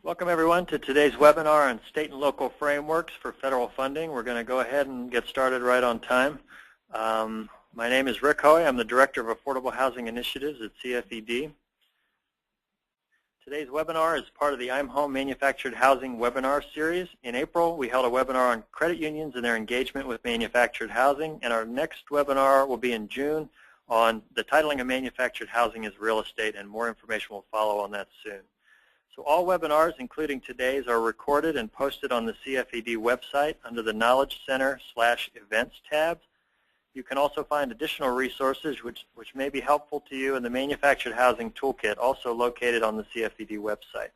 Welcome everyone to today's webinar on state and local frameworks for federal funding. We're going to go ahead and get started right on time. My name is Rick Hoey. I'm the Director of Affordable Housing Initiatives at CFED. Today's webinar is part of the I'm Home Manufactured Housing webinar series. In April, we held a webinar on credit unions and their engagement with manufactured housing, and our next webinar will be in June on the titling of manufactured housing as real estate, and more information will follow on that soon. So all webinars, including today's, are recorded and posted on the CFED website under the Knowledge Center/Events tab. You can also find additional resources which may be helpful to you in the Manufactured Housing Toolkit, also located on the CFED website.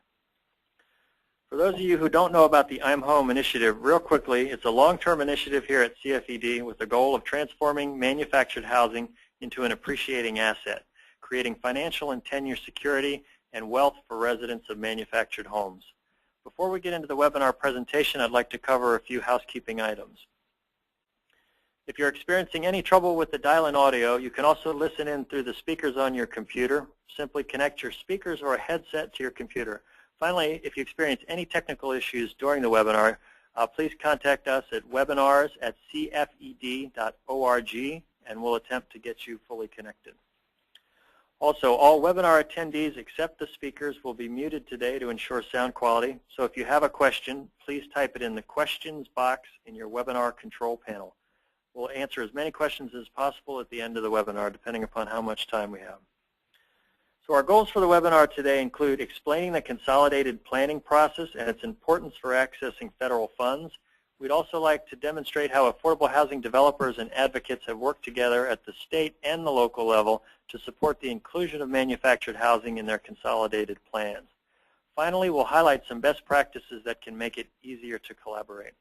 For those of you who don't know about the I'm Home initiative, real quickly, it's a long-term initiative here at CFED with the goal of transforming manufactured housing into an appreciating asset, creating financial and tenure security and wealth for residents of manufactured homes. Before we get into the webinar presentation, I'd like to cover a few housekeeping items. If you're experiencing any trouble with the dial-in audio, you can also listen in through the speakers on your computer. Simply connect your speakers or a headset to your computer. Finally, if you experience any technical issues during the webinar, please contact us at webinars@cfed.org, and we'll attempt to get you fully connected. Also, all webinar attendees except the speakers will be muted today to ensure sound quality. So if you have a question, please type it in the questions box in your webinar control panel. We'll answer as many questions as possible at the end of the webinar, depending upon how much time we have. So our goals for the webinar today include explaining the consolidated planning process and its importance for accessing federal funds. We'd also like to demonstrate how affordable housing developers and advocates have worked together at the state and the local level to support the inclusion of manufactured housing in their consolidated plans. Finally, we'll highlight some best practices that can make it easier to collaborate.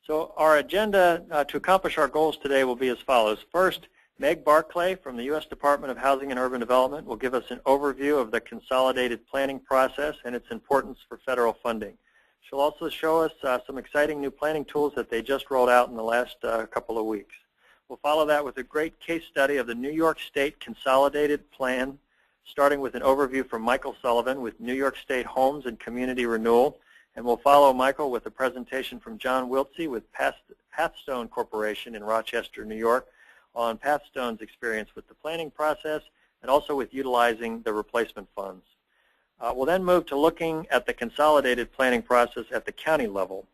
So our agenda to accomplish our goals today will be as follows. First, Meg Barclay from the U.S. Department of Housing and Urban Development will give us an overview of the consolidated planning process and its importance for federal funding. She'll also show us some exciting new planning tools that they just rolled out in the last couple of weeks. We'll follow that with a great case study of the New York State Consolidated Plan, starting with an overview from Michael Sullivan with New York State Homes and Community Renewal. And we'll follow Michael with a presentation from John Wiltsey with Pathstone Corporation in Rochester, New York, on Pathstone's experience with the planning process and also with utilizing the replacement funds. We'll then move to looking at the consolidated planning process at the county level.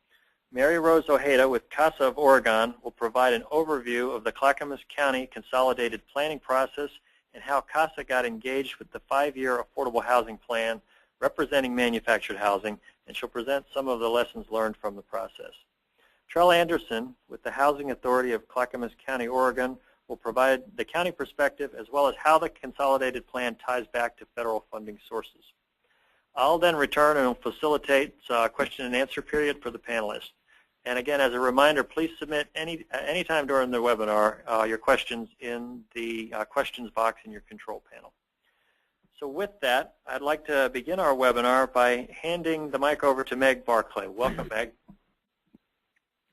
Mary Rose Ojeda with CASA of Oregon will provide an overview of the Clackamas County consolidated planning process and how CASA got engaged with the 5-year affordable housing plan representing manufactured housing, and she'll present some of the lessons learned from the process. Trell Anderson with the Housing Authority of Clackamas County, Oregon will provide the county perspective as well as how the consolidated plan ties back to federal funding sources. I'll then return and facilitate a question and answer period for the panelists. And again, as a reminder, please submit anytime during the webinar your questions in the questions box in your control panel. So with that, I'd like to begin our webinar by handing the mic over to Meg Barclay. Welcome, Meg.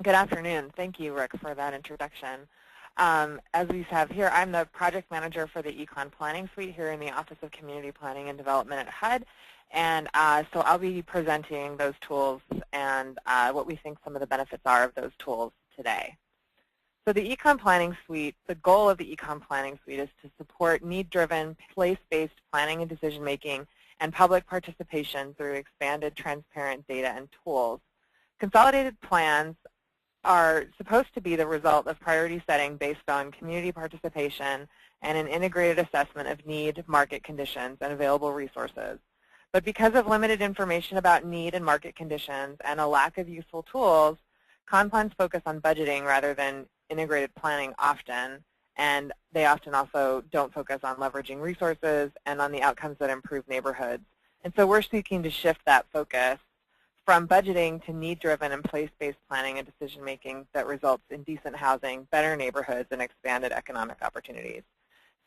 Good afternoon. Thank you, Rick, for that introduction. As we have here, I'm the project manager for the Econ Planning Suite here in the Office of Community Planning and Development at HUD. And so I'll be presenting those tools and what we think some of the benefits are of those tools today. So the Econ Planning Suite, the goal of the Econ Planning Suite is to support need-driven, place-based planning and decision-making and public participation through expanded, transparent data and tools. Consolidated plans are supposed to be the result of priority setting based on community participation and an integrated assessment of need, market conditions, and available resources. But because of limited information about need and market conditions and a lack of useful tools, plans focus on budgeting rather than integrated planning often, and they often also don't focus on leveraging resources and on the outcomes that improve neighborhoods. And so we're seeking to shift that focus from budgeting to need-driven and place-based planning and decision-making that results in decent housing, better neighborhoods, and expanded economic opportunities.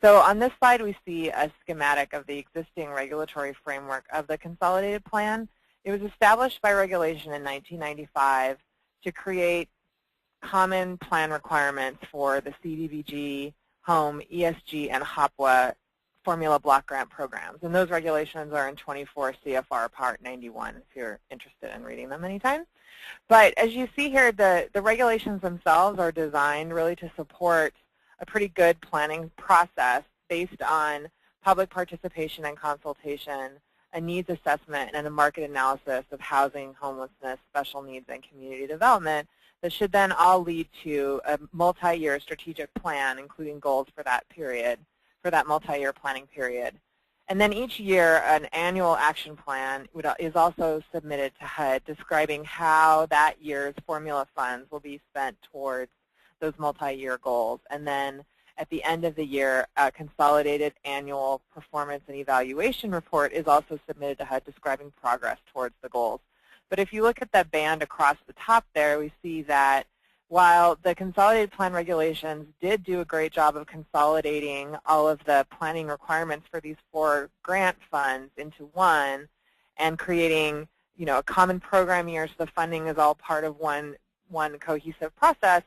So on this slide, we see a schematic of the existing regulatory framework of the Consolidated Plan. It was established by regulation in 1995 to create common plan requirements for the CDBG, home, ESG, and HOPWA formula block grant programs. And those regulations are in 24 CFR Part 91 if you're interested in reading them anytime. But as you see here, the regulations themselves are designed really to support a pretty good planning process based on public participation and consultation, a needs assessment, and a market analysis of housing, homelessness, special needs, and community development that should then all lead to a multi-year strategic plan, including goals for that period, for that multi-year planning period. And then each year, an annual action plan is also submitted to HUD describing how that year's formula funds will be spent towards those multi-year goals. And then at the end of the year, a consolidated annual performance and evaluation report is also submitted to HUD describing progress towards the goals. But if you look at that band across the top there, we see that while the Consolidated Plan regulations did do a great job of consolidating all of the planning requirements for these 4 grant funds into one and creating, a common program year so the funding is all part of one cohesive process,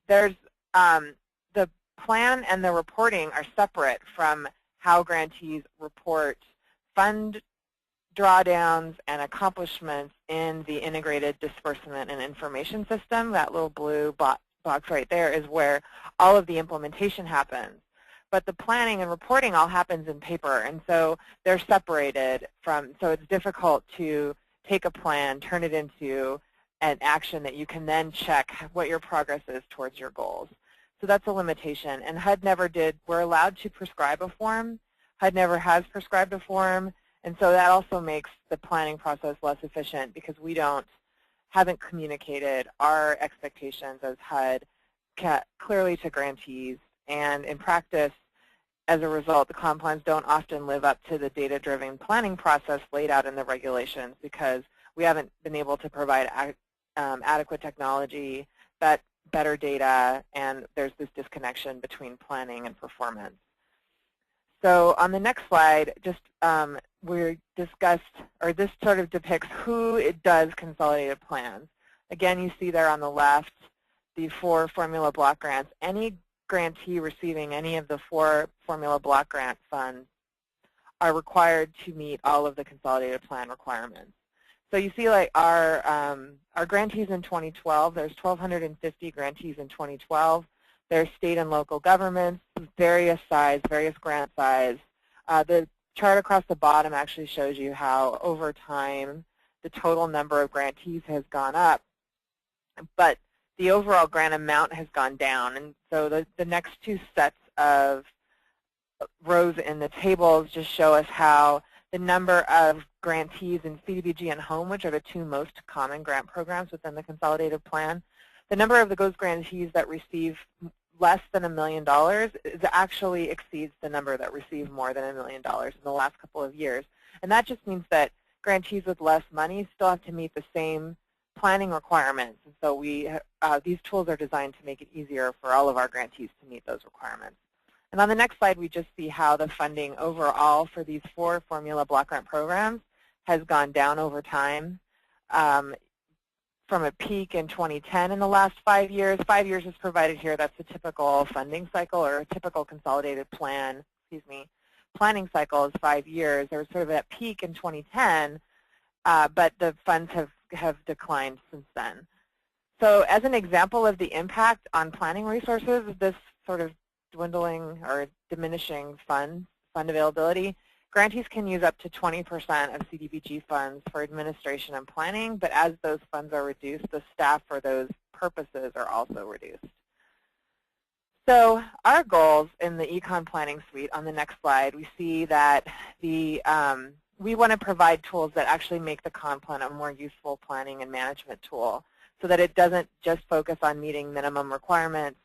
there's the plan and the reporting are separate from how grantees report fund drawdowns and accomplishments in the integrated disbursement and information system. That little blue box right there is where all of the implementation happens. But the planning and reporting all happens in paper, and so they're separated from, so it's difficult to take a plan, turn it into an action that you can then check what your progress is towards your goals. So that's a limitation, and HUD never did. We're allowed to prescribe a form. HUD never has prescribed a form. And so that also makes the planning process less efficient because we haven't communicated our expectations as HUD clearly to grantees. And in practice, as a result, the comp plans don't often live up to the data-driven planning process laid out in the regulations because we haven't been able to provide adequate technology, better data, and there's this disconnection between planning and performance. So on the next slide, just we discussed, or this sort of depicts who it does consolidated plans. Again, you see there on the left the 4 formula block grants. Any grantee receiving any of the 4 formula block grant funds are required to meet all of the consolidated plan requirements. So you see, like our grantees in 2012, there's 1,250 grantees in 2012. There's state and local governments, various size, various grant size. The chart across the bottom actually shows you how over time the total number of grantees has gone up, but the overall grant amount has gone down. And so the next 2 sets of rows in the tables just show us how the number of grantees in CDBG and Home, which are the 2 most common grant programs within the Consolidated Plan, the number of those grantees that receive less than $1 million actually exceeds the number that receive more than $1 million in the last couple of years. And that just means that grantees with less money still have to meet the same planning requirements. And so these tools are designed to make it easier for all of our grantees to meet those requirements. And on the next slide, we just see how the funding overall for these 4 formula block grant programs has gone down over time. From a peak in 2010 in the last 5 years. 5 years is provided here. That's a typical funding cycle or a typical consolidated plan, planning cycle is 5 years. There was sort of that peak in 2010, but the funds have declined since then. So as an example of the impact on planning resources, this sort of dwindling or diminishing fund availability, grantees can use up to 20% of CDBG funds for administration and planning, but as those funds are reduced, the staff for those purposes are also reduced. So our goals in the Econ Planning Suite, on the next slide, we see that we want to provide tools that actually make the Con Plan a more useful planning and management tool so that it doesn't just focus on meeting minimum requirements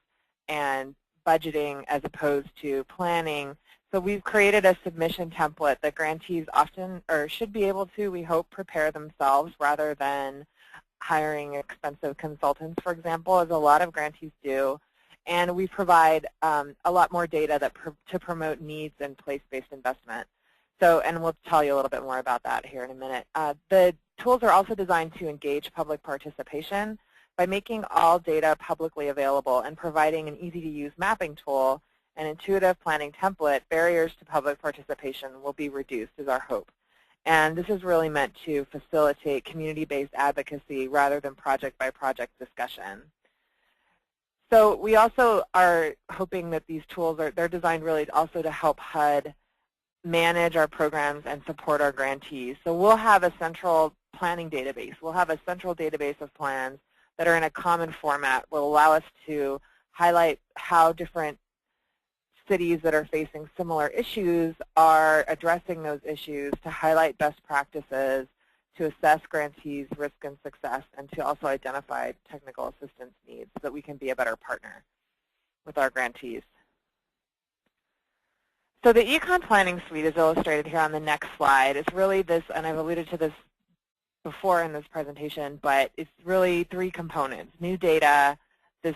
and budgeting as opposed to planning. So we've created a submission template that grantees often, or should be able to, we hope, prepare themselves rather than hiring expensive consultants, for example, as a lot of grantees do. And we provide a lot more data to promote needs and place-based investment. So, and we'll tell you a little bit more about that here in a minute. The tools are also designed to engage public participation by making all data publicly available and providing an easy-to-use mapping tool an intuitive planning template, barriers to public participation will be reduced, is our hope. And this is really meant to facilitate community-based advocacy rather than project-by-project discussion. So we also are hoping that these tools they're designed really also to help HUD manage our programs and support our grantees. So we'll have a central planning database. We'll have a central database of plans that are in a common format, will allow us to highlight how different cities that are facing similar issues are addressing those issues, to highlight best practices, to assess grantees' risk and success, and to also identify technical assistance needs so that we can be a better partner with our grantees. So the Econ Planning Suite is illustrated here on the next slide. It's really this, and I've alluded to this before in this presentation, but it's really three components: new data, this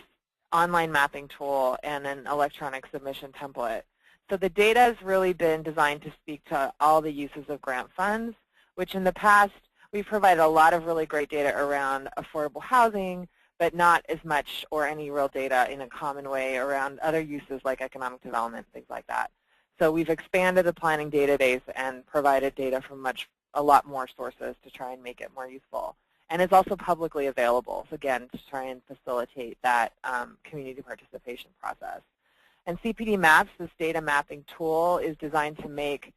online mapping tool, and an electronic submission template. So the data has really been designed to speak to all the uses of grant funds, which in the past we've provided a lot of really great data around affordable housing, but not as much or any real data in a common way around other uses like economic development, things like that. So we've expanded the planning database and provided data from a lot more sources to try and make it more useful. And it's also publicly available, so again, to try and facilitate that community participation process. And CPD Maps, this data mapping tool, is designed to make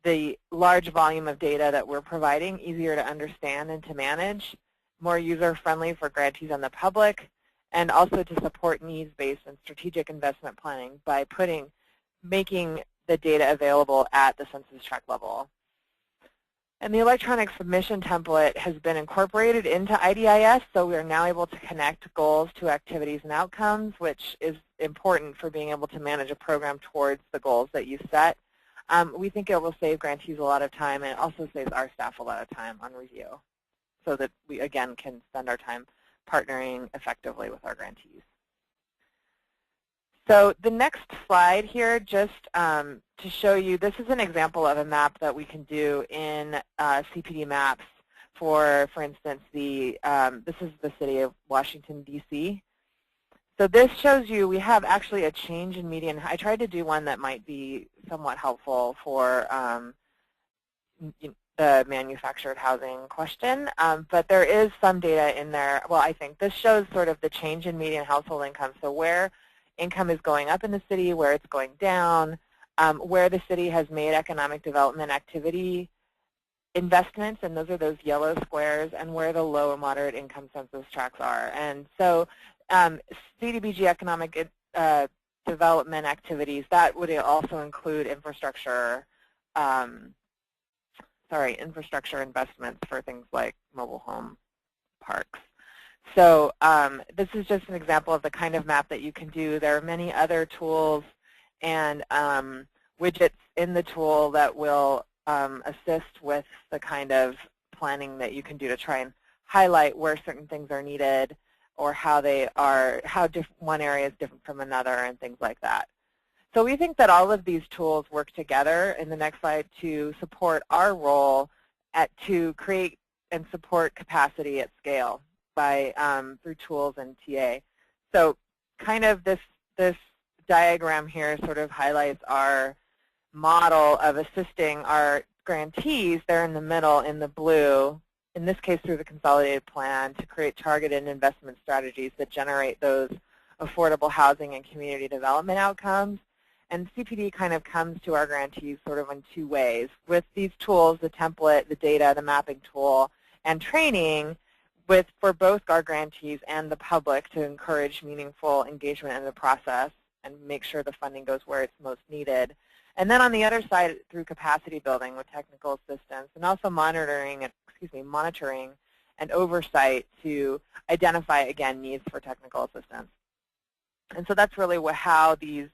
the large volume of data that we're providing easier to understand and to manage, more user-friendly for grantees and the public, and also to support needs-based and strategic investment planning by making the data available at the census tract level. And the electronic submission template has been incorporated into IDIS, so we are now able to connect goals to activities and outcomes, which is important for being able to manage a program towards the goals that you set. We think it will save grantees a lot of time, and it also saves our staff a lot of time on review, so that we, again, can spend our time partnering effectively with our grantees. So the next slide here, just to show you, this is an example of a map that we can do in CPD Maps for instance, this is the city of Washington, D.C. So this shows you we have actually a change in median. I tried to do one that might be somewhat helpful for the manufactured housing question, but there is some data in there. Well, I think this shows sort of the change in median household income, so where income is going up in the city, where it's going down, where the city has made economic development activity investments, and those are those yellow squares, and where the low or moderate income census tracts are. And so CDBG economic development activities, that would also include infrastructure, infrastructure investments for things like mobile home parks. So this is just an example of the kind of map that you can do. There are many other tools and widgets in the tool that will assist with the kind of planning that you can do to try and highlight where certain things are needed, or how one area is different from another, and things like that. So we think that all of these tools work together in the next slide to support our role to create and support capacity at scale through tools and TA. So kind of this diagram here sort of highlights our model of assisting our grantees. They're in the middle in the blue, in this case through the Consolidated Plan, to create targeted investment strategies that generate those affordable housing and community development outcomes. And CPD kind of comes to our grantees sort of in two ways. With these tools, the template, the data, the mapping tool, and training for both our grantees and the public to encourage meaningful engagement in the process and make sure the funding goes where it's most needed. And then on the other side, through capacity building with technical assistance, and also monitoring and oversight to identify, again, needs for technical assistance. And so that's really how these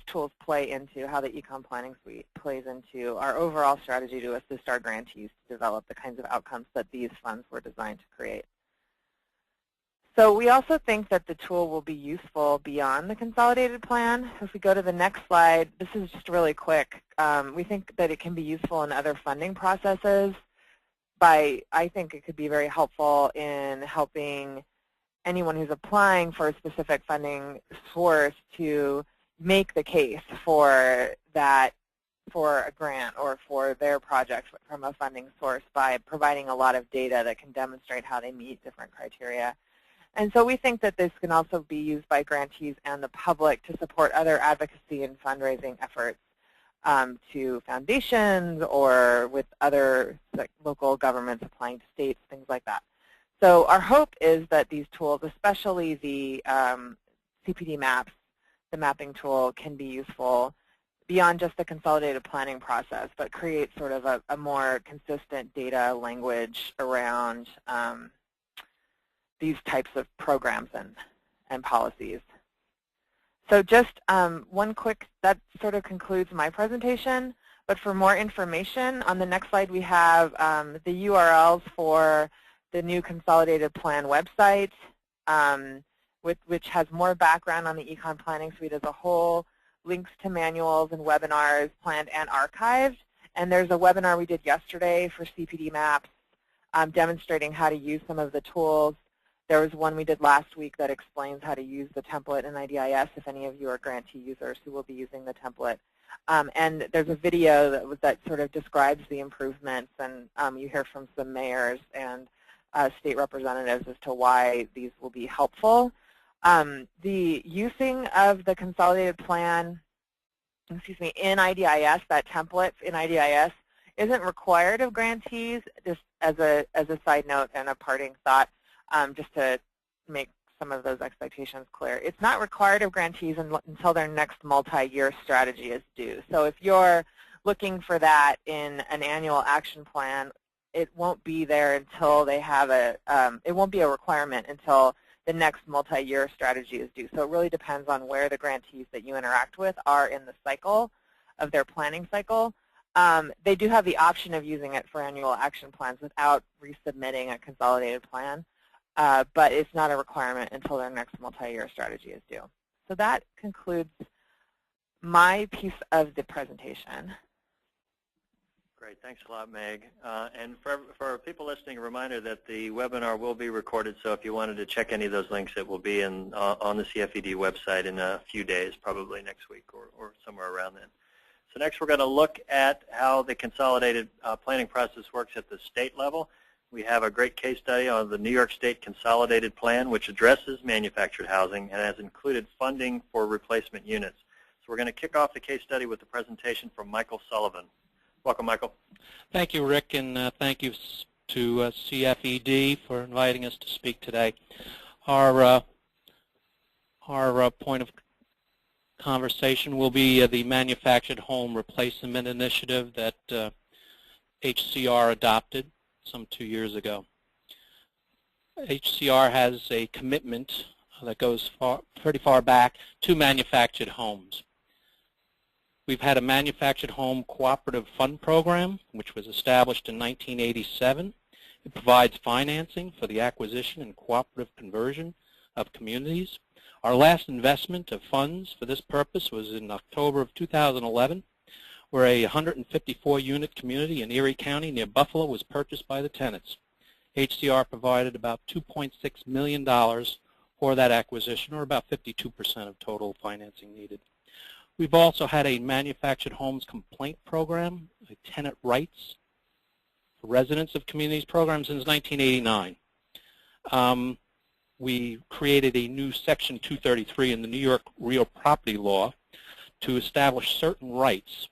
tools play into, how the Econ Planning Suite plays into our overall strategy to assist our grantees to develop the kinds of outcomes that these funds were designed to create. So we also think that the tool will be useful beyond the Consolidated Plan. If we go to the next slide, this is just really quick. We think that it can be useful in other funding processes. I think it could be very helpful in helping anyone who's applying for a specific funding source to make the case for that, for a grant or for their project from a funding source by providing a lot of data that can demonstrate how they meet different criteria. And so we think that this can also be used by grantees and the public to support other advocacy and fundraising efforts to foundations or with other like, local governments applying to states, things like that. So our hope is that these tools, especially the CPD maps, the mapping tool, can be useful beyond just the consolidated planning process, but create sort of a more consistent data language around these types of programs and policies. So just one quick, that sort of concludes my presentation. But for more information, on the next slide we have the URLs for the new Consolidated Plan website, which has more background on the Econ Planning Suite as a whole, links to manuals and webinars planned and archived. And there's a webinar we did yesterday for CPD maps demonstrating how to use some of the tools. There was one we did last week that explains how to use the template in IDIS if any of you are grantee users who will be using the template. And there's a video that sort of describes the improvements, and you hear from some mayors and state representatives as to why these will be helpful. The using of the consolidated plan, in IDIS, that template in IDIS, isn't required of grantees. Just as a side note and a parting thought, just to make some of those expectations clear. It's not required of grantees until their next multi-year strategy is due. So if you're looking for that in an annual action plan, it won't be there until they have it won't be a requirement until the next multi-year strategy is due. So it really depends on where the grantees that you interact with are in the cycle of their planning cycle. They do have the option of using it for annual action plans without resubmitting a consolidated plan. But it's not a requirement until their next multi-year strategy is due. So that concludes my piece of the presentation. Great. Thanks a lot, Meg. And for people listening, a reminder that the webinar will be recorded, so if you wanted to check any of those links, it will be on the CFED website in a few days, probably next week or somewhere around then. So next we're going to look at how the consolidated planning process works at the state level. We have a great case study on the New York State Consolidated Plan, which addresses manufactured housing and has included funding for replacement units. So we're going to kick off the case study with a presentation from Michael Sullivan. Welcome, Michael. Thank you, Rick, and thank you to CFED for inviting us to speak today. Our point of conversation will be the Manufactured Home Replacement Initiative that HCR adopted some 2 years ago. HCR has a commitment that goes pretty far back to manufactured homes. We've had a Manufactured Home Cooperative Fund Program, which was established in 1987. It provides financing for the acquisition and cooperative conversion of communities. Our last investment of funds for this purpose was in October of 2011, where a 154-unit community in Erie County near Buffalo was purchased by the tenants. HCR provided about $2.6 million for that acquisition, or about 52% of total financing needed. We've also had a manufactured homes complaint program, a tenant rights for residents of communities program since 1989. We created a new Section 233 in the New York Real Property Law to establish certain rights,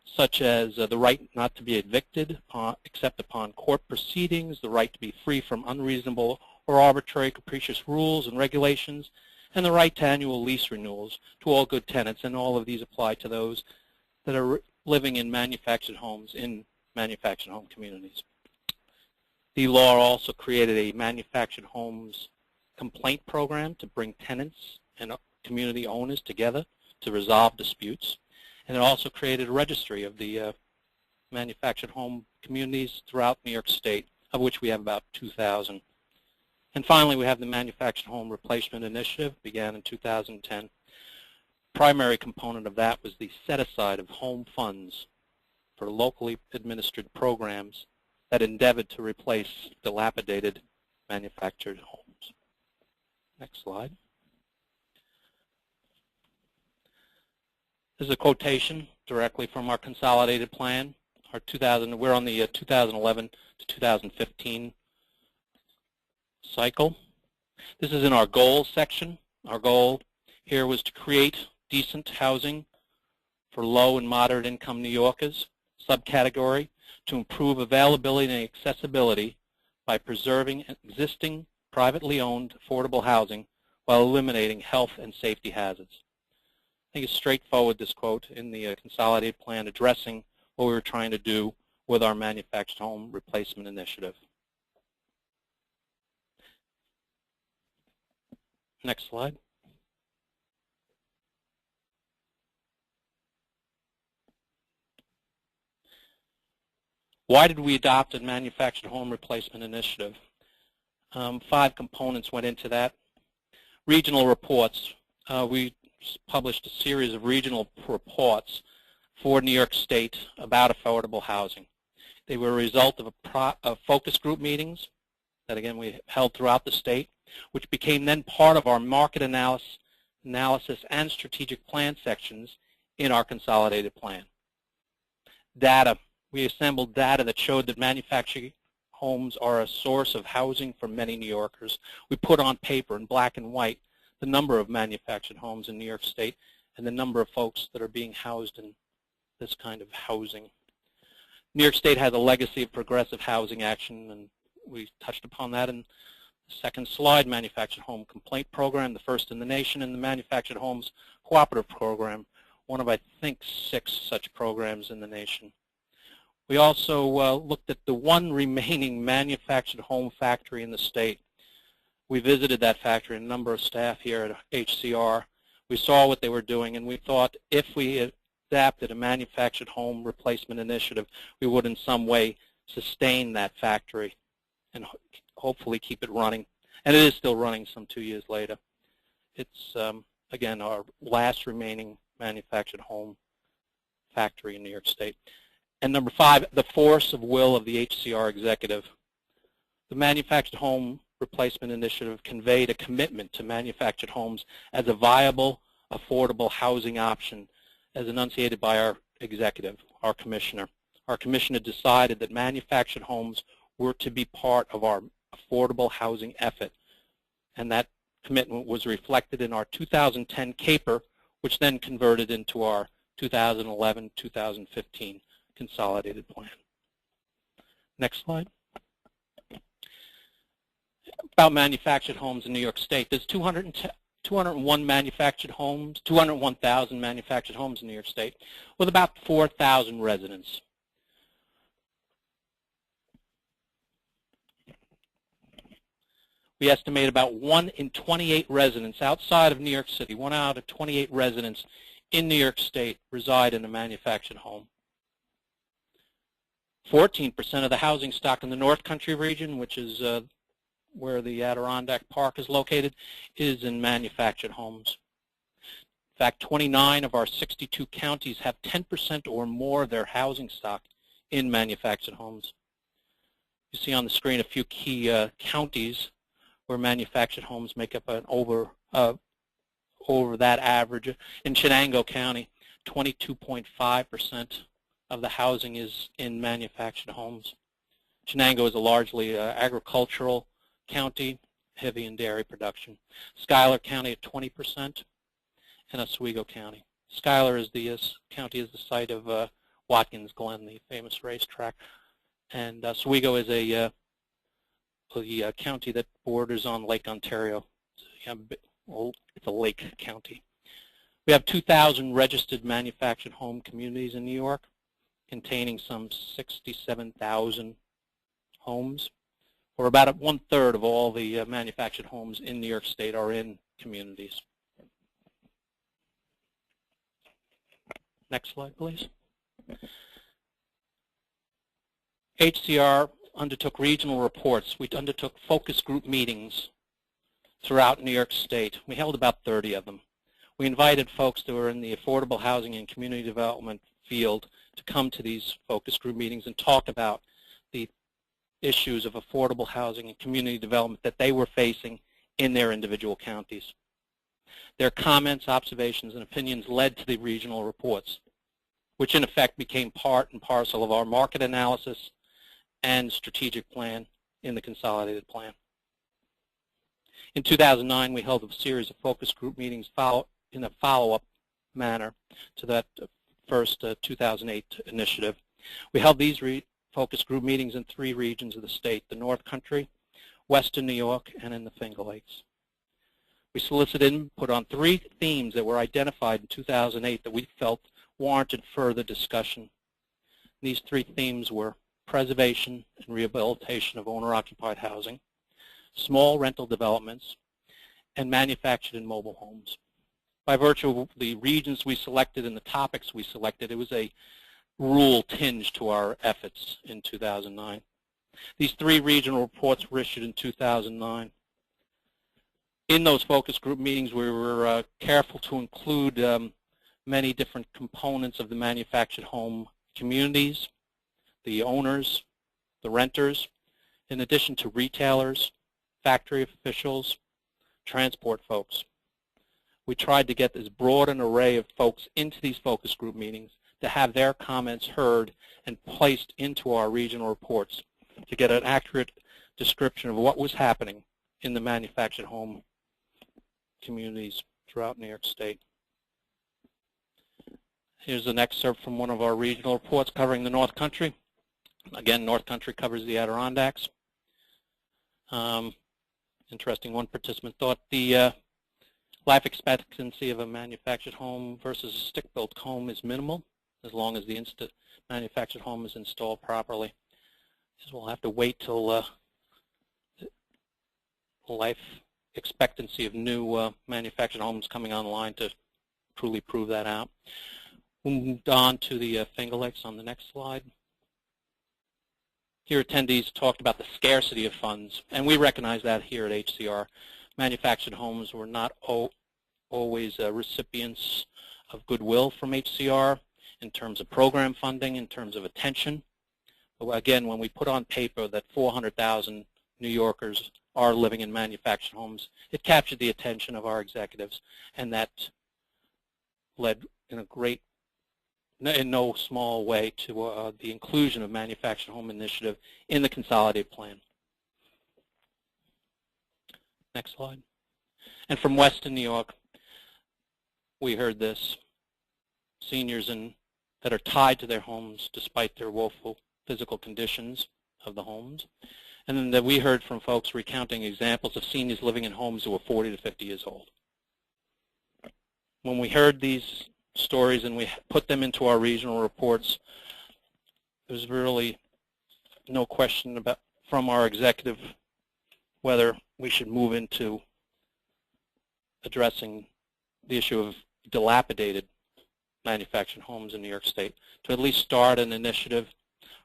such as the right not to be evicted except upon court proceedings, the right to be free from unreasonable or arbitrary capricious rules and regulations, and the right to annual lease renewals to all good tenants, and all of these apply to those that are living in manufactured homes in manufactured home communities. The law also created a manufactured homes complaint program to bring tenants and community owners together to resolve disputes, and it also created a registry of the manufactured home communities throughout New York State, of which we have about 2,000. And finally, we have the Manufactured Home Replacement Initiative, began in 2010. Primary component of that was the set-aside of home funds for locally administered programs that endeavored to replace dilapidated manufactured homes. Next slide. This is a quotation directly from our consolidated plan. We're on the 2011 to 2015 cycle. This is in our goals section. Our goal here was to create decent housing for low and moderate income New Yorkers, subcategory, to improve availability and accessibility by preserving existing privately owned affordable housing while eliminating health and safety hazards. I think it's straightforward, this quote in the consolidated plan, addressing what we were trying to do with our manufactured home replacement initiative. Next slide. Why did we adopt a manufactured home replacement initiative? 5 components went into that. Regional reports. We published a series of regional reports for New York State about affordable housing. They were a result of focus group meetings that, again, we held throughout the state, which became then part of our market analysis and strategic plan sections in our consolidated plan. Data. We assembled data that showed that manufactured homes are a source of housing for many New Yorkers. We put on paper in black and white the number of manufactured homes in New York State and the number of folks that are being housed in this kind of housing. New York State has a legacy of progressive housing action, and we touched upon that in the second slide. Manufactured home complaint program, the first in the nation, and the manufactured homes cooperative program, one of, I think, 6 such programs in the nation. We also looked at the one remaining manufactured home factory in the state. We visited that factory, a number of staff here at HCR. We saw what they were doing, and we thought if we adapted a manufactured home replacement initiative, we would in some way sustain that factory and hopefully keep it running. And it is still running some 2 years later. It's, again, our last remaining manufactured home factory in New York State. And number 5, the force of will of the HCR executive. The Manufactured Home Replacement Initiative conveyed a commitment to manufactured homes as a viable, affordable housing option as enunciated by our executive, our commissioner. Our commissioner decided that manufactured homes were to be part of our affordable housing effort, and that commitment was reflected in our 2010 CAPER, which then converted into our 2011-2015 consolidated plan. Next slide. About manufactured homes in New York State. There's 201 manufactured homes, 201,000 manufactured homes in New York State with about 4,000 residents. We estimate about 1 in 28 residents outside of New York City, 1 out of 28 residents in New York State reside in a manufactured home. 14% of the housing stock in the North Country region, which is where the Adirondack Park is located, is in manufactured homes. In fact, 29 of our 62 counties have 10% or more of their housing stock in manufactured homes. You see on the screen a few key counties where manufactured homes make up an over that average. In Chenango County, 22.5% of the housing is in manufactured homes. Chenango is a largely agricultural county, heavy in dairy production. Schuyler County at 20%, and Oswego County. Schuyler is the county is the site of Watkins Glen, the famous racetrack, and Oswego is a county that borders on Lake Ontario. It's a lake county. We have 2,000 registered manufactured home communities in New York, containing some 67,000 homes, or about 1/3 of all the manufactured homes in New York State are in communities. Next slide, please. HCR undertook regional reports. We undertook focus group meetings throughout New York State. We held about 30 of them. We invited folks that were in the affordable housing and community development field to come to these focus group meetings and talk about the issues of affordable housing and community development that they were facing in their individual counties. Their comments, observations, and opinions led to the regional reports, which in effect became part and parcel of our market analysis and strategic plan in the Consolidated Plan. In 2009, we held a series of focus group meetings in a follow-up manner to that first 2008 initiative. We held these focus group meetings in 3 regions of the state: the North Country, Western New York, and in the Finger Lakes. We solicited input on 3 themes that were identified in 2008 that we felt warranted further discussion. These 3 themes were preservation and rehabilitation of owner-occupied housing, small rental developments, and manufactured and mobile homes. By virtue of the regions we selected and the topics we selected, it was a rural tinge to our efforts in 2009. These 3 regional reports were issued in 2009. In those focus group meetings, we were careful to include many different components of the manufactured home communities, the owners, the renters, in addition to retailers, factory officials, transport folks. We tried to get as broad an array of folks into these focus group meetings to have their comments heard and placed into our regional reports to get an accurate description of what was happening in the manufactured home communities throughout New York State. Here's an excerpt from one of our regional reports covering the North Country. Again, North Country covers the Adirondacks. Interesting, one participant thought the life expectancy of a manufactured home versus a stick-built home is minimal, as long as the manufactured home is installed properly. So we'll have to wait till the life expectancy of new manufactured homes coming online to truly prove that out. We'll move on to the Finger Lakes on the next slide. Here attendees talked about the scarcity of funds, and we recognize that here at HCR. Manufactured homes were not always recipients of goodwill from HCR in terms of program funding, in terms of attention. But again, when we put on paper that 400,000 New Yorkers are living in manufactured homes, it captured the attention of our executives, and that led in no small way to the inclusion of Manufactured Home Initiative in the Consolidated Plan. Next slide. And from Western New York, we heard this: seniors that are tied to their homes despite their woeful physical conditions of the homes. And then that we heard from folks recounting examples of seniors living in homes who were 40 to 50 years old. When we heard these stories and we put them into our regional reports, there's really no question from our executive whether we should move into addressing the issue of dilapidated manufactured homes in New York State, to at least start an initiative.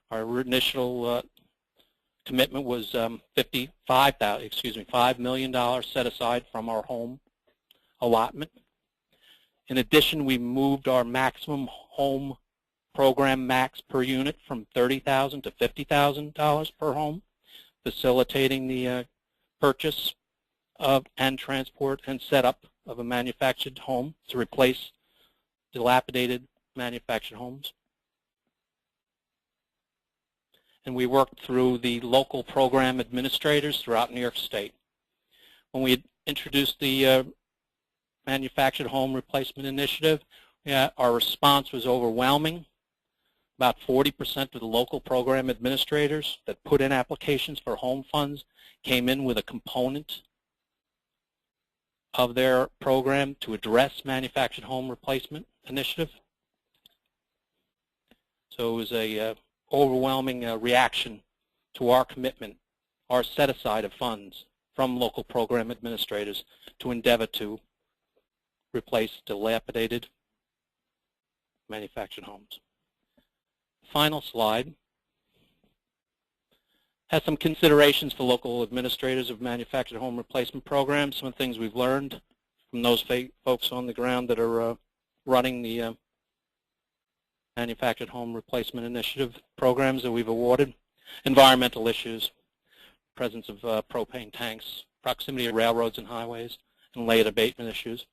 Our initial commitment was $5 million set aside from our home allotment. In addition, we moved our maximum home program max per unit from $30,000 to $50,000 per home, facilitating the purchase of and transport and setup of a manufactured home to replace dilapidated manufactured homes. And we worked through the local program administrators throughout New York State. When we introduced the Manufactured Home Replacement Initiative, our response was overwhelming. About 40% of the local program administrators that put in applications for home funds came in with a component of their program to address Manufactured Home Replacement Initiative. So it was a overwhelming reaction to our commitment, our set-aside of funds from local program administrators to endeavor to replace dilapidated manufactured homes. Final slide has some considerations for local administrators of manufactured home replacement programs, some of the things we've learned from those folks on the ground that are running the Manufactured Home Replacement Initiative programs that we've awarded. Environmental issues, presence of propane tanks, proximity of railroads and highways, and layered abatement issues.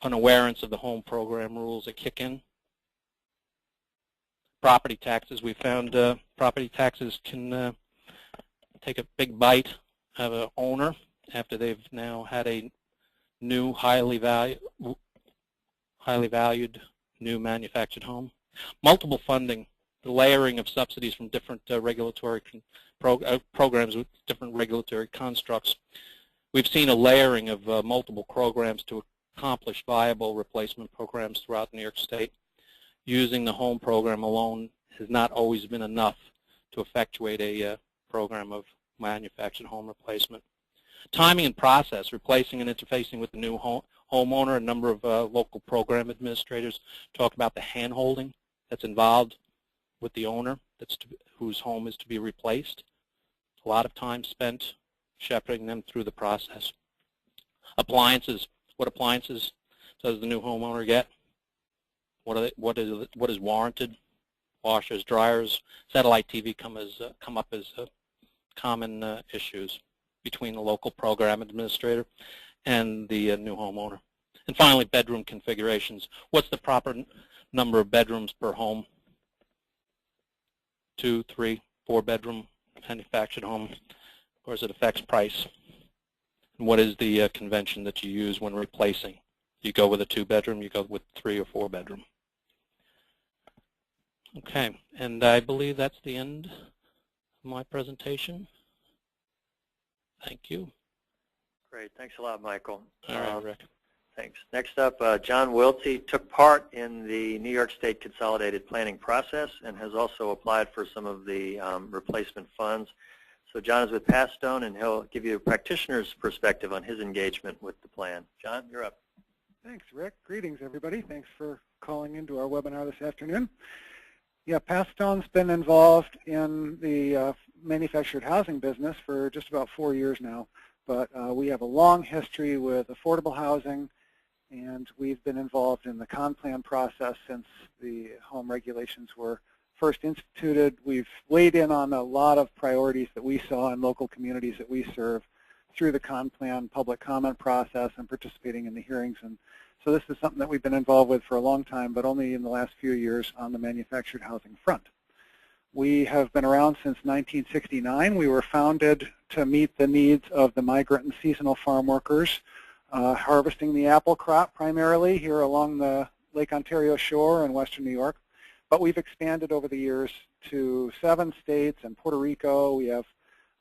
unawareness of the home program rules that kick in. Property taxes, we found property taxes can take a big bite of an owner after they've now had a new highly valued new manufactured home. Multiple funding, the layering of subsidies from different regulatory programs with different regulatory constructs. We've seen a layering of multiple programs to accomplish viable replacement programs throughout New York State. Using the home program alone has not always been enough to effectuate a program of manufactured home replacement. Timing and process, replacing and interfacing with the new homeowner. A number of local program administrators talk about the hand-holding that's involved with the owner whose home is to be replaced. A lot of time spent shepherding them through the process. Appliances. What appliances does the new homeowner get? What is warranted? Washers, dryers, satellite TV come up as common issues between the local program administrator and the new homeowner. And finally, bedroom configurations. What's the proper number of bedrooms per home? 2, 3, 4 bedroom manufactured home? Of course, it affects price. And what is the convention that you use when replacing? You go with a 2-bedroom, you go with 3 or 4 bedroom. Okay, and I believe that's the end of my presentation. Thank you. Great. Thanks a lot, Michael. All right, Rick. Thanks. Next up, John Wiltsey took part in the New York State Consolidated planning process and has also applied for some of the replacement funds. So John is with Passstone, and he'll give you a practitioner's perspective on his engagement with the plan. John, you're up. Thanks, Rick. Greetings, everybody. Thanks for calling into our webinar this afternoon. Yeah, Passstone's been involved in the manufactured housing business for just about 4 years now, but we have a long history with affordable housing, and we've been involved in the ConPlan process since the home regulations were first instituted. We've weighed in on a lot of priorities that we saw in local communities that we serve through the ConPlan public comment process and participating in the hearings. And so this is something that we've been involved with for a long time, but only in the last few years on the manufactured housing front. We have been around since 1969. We were founded to meet the needs of the migrant and seasonal farm workers, harvesting the apple crop primarily here along the Lake Ontario shore in western New York. But we've expanded over the years to 7 states and Puerto Rico. We have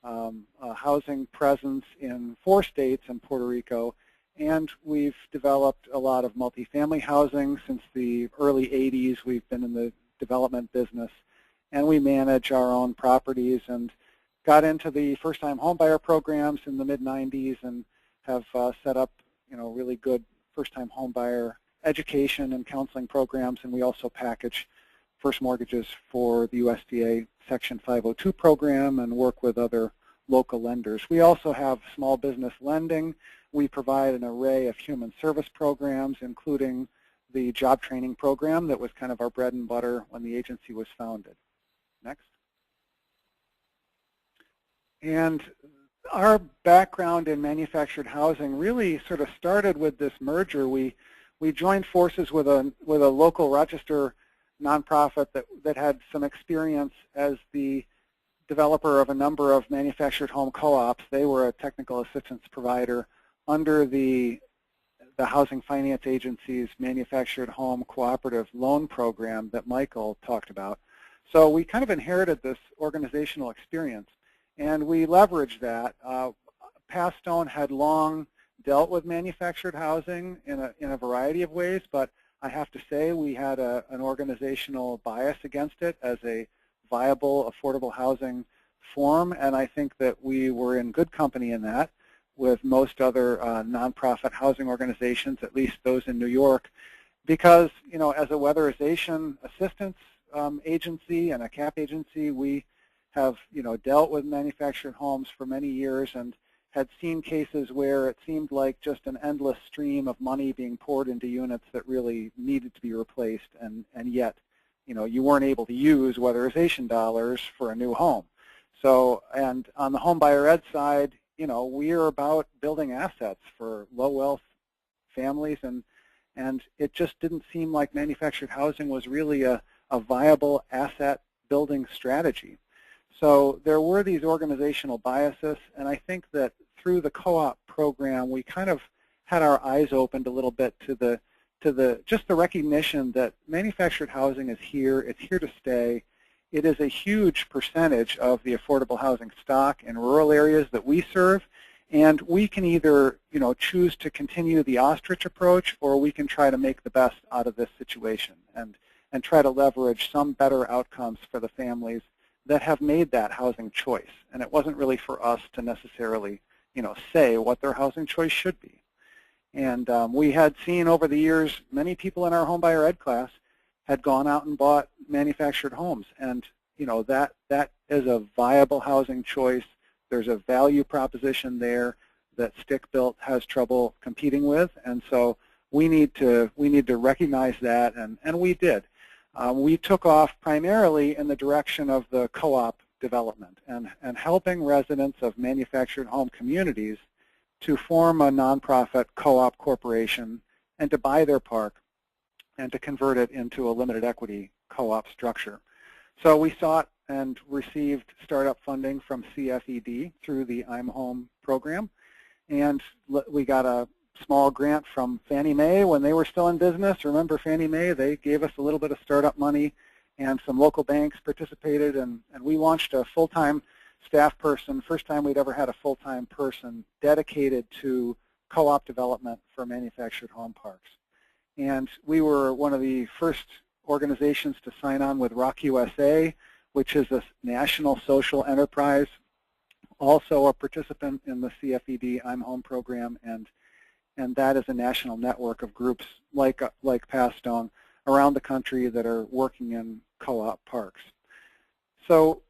a housing presence in 4 states and Puerto Rico. And we've developed a lot of multifamily housing since the early 80s. We've been in the development business. And we manage our own properties and got into the first-time homebuyer programs in the mid-90s and have set up, really good first-time homebuyer education and counseling programs. And we also package first mortgages for the USDA Section 502 program and work with other local lenders. We also have small business lending. We provide an array of human service programs, including the job training program that was kind of our bread and butter when the agency was founded. Next. And our background in manufactured housing really sort of started with this merger. We joined forces with a local Rochester nonprofit that had some experience as the developer of a number of manufactured home co-ops. They were a technical assistance provider under the Housing Finance Agency's Manufactured Home Cooperative Loan Program that Michael talked about. So we kind of inherited this organizational experience, and we leveraged that. Passstone had long dealt with manufactured housing in a variety of ways, but I have to say we had an organizational bias against it as a viable, affordable housing form, and I think that we were in good company in that with most other nonprofit housing organizations, at least those in New York, because, as a weatherization assistance agency and a CAP agency, we have, dealt with manufactured homes for many years and had seen cases where it seemed like just an endless stream of money being poured into units that really needed to be replaced, and yet, you weren't able to use weatherization dollars for a new home. So, and on the home buyer ed side, we are about building assets for low wealth families, and And it just didn't seem like manufactured housing was really a viable asset building strategy. So there were these organizational biases, and I think that through the co-op program, we kind of had our eyes opened a little bit to just the recognition that manufactured housing is here, it's here to stay. It is a huge percentage of the affordable housing stock in rural areas that we serve, and we can either, choose to continue the ostrich approach, or we can try to make the best out of this situation and try to leverage some better outcomes for the families that have made that housing choice. And it wasn't really for us to necessarily, say what their housing choice should be. And we had seen over the years, many people in our home buyer ed class had gone out and bought manufactured homes. And that is a viable housing choice. There's a value proposition there that stick-built has trouble competing with. And so we need to recognize that, and we did. We took off primarily in the direction of the co-op development and helping residents of manufactured home communities to form a nonprofit co-op corporation and to buy their park and to convert it into a limited equity co-op structure. So we sought and received startup funding from CFED through the I'm Home program, and we got a small grant from Fannie Mae when they were still in business. Remember Fannie Mae? They gave us a little bit of startup money, and some local banks participated, and we launched a full-time staff person, first time we'd ever had a full-time person dedicated to co-op development for manufactured home parks. And we were one of the first organizations to sign on with Rock USA, which is a national social enterprise, also a participant in the CFED I'm Home program, and that is a national network of groups like Pastone around the country that are working in co-op parks. So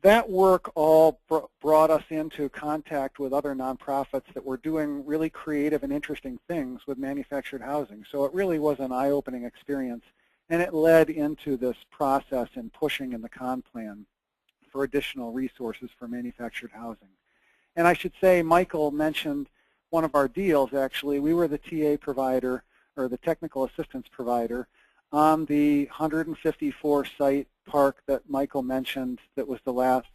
that work all brought us into contact with other nonprofits that were doing really creative and interesting things with manufactured housing. So it really was an eye-opening experience, and it led into this process in pushing in the con plan for additional resources for manufactured housing. And I should say, Michael mentioned one of our deals, actually. We were the TA provider, or the technical assistance provider, on the 154 site park that Michael mentioned that was the last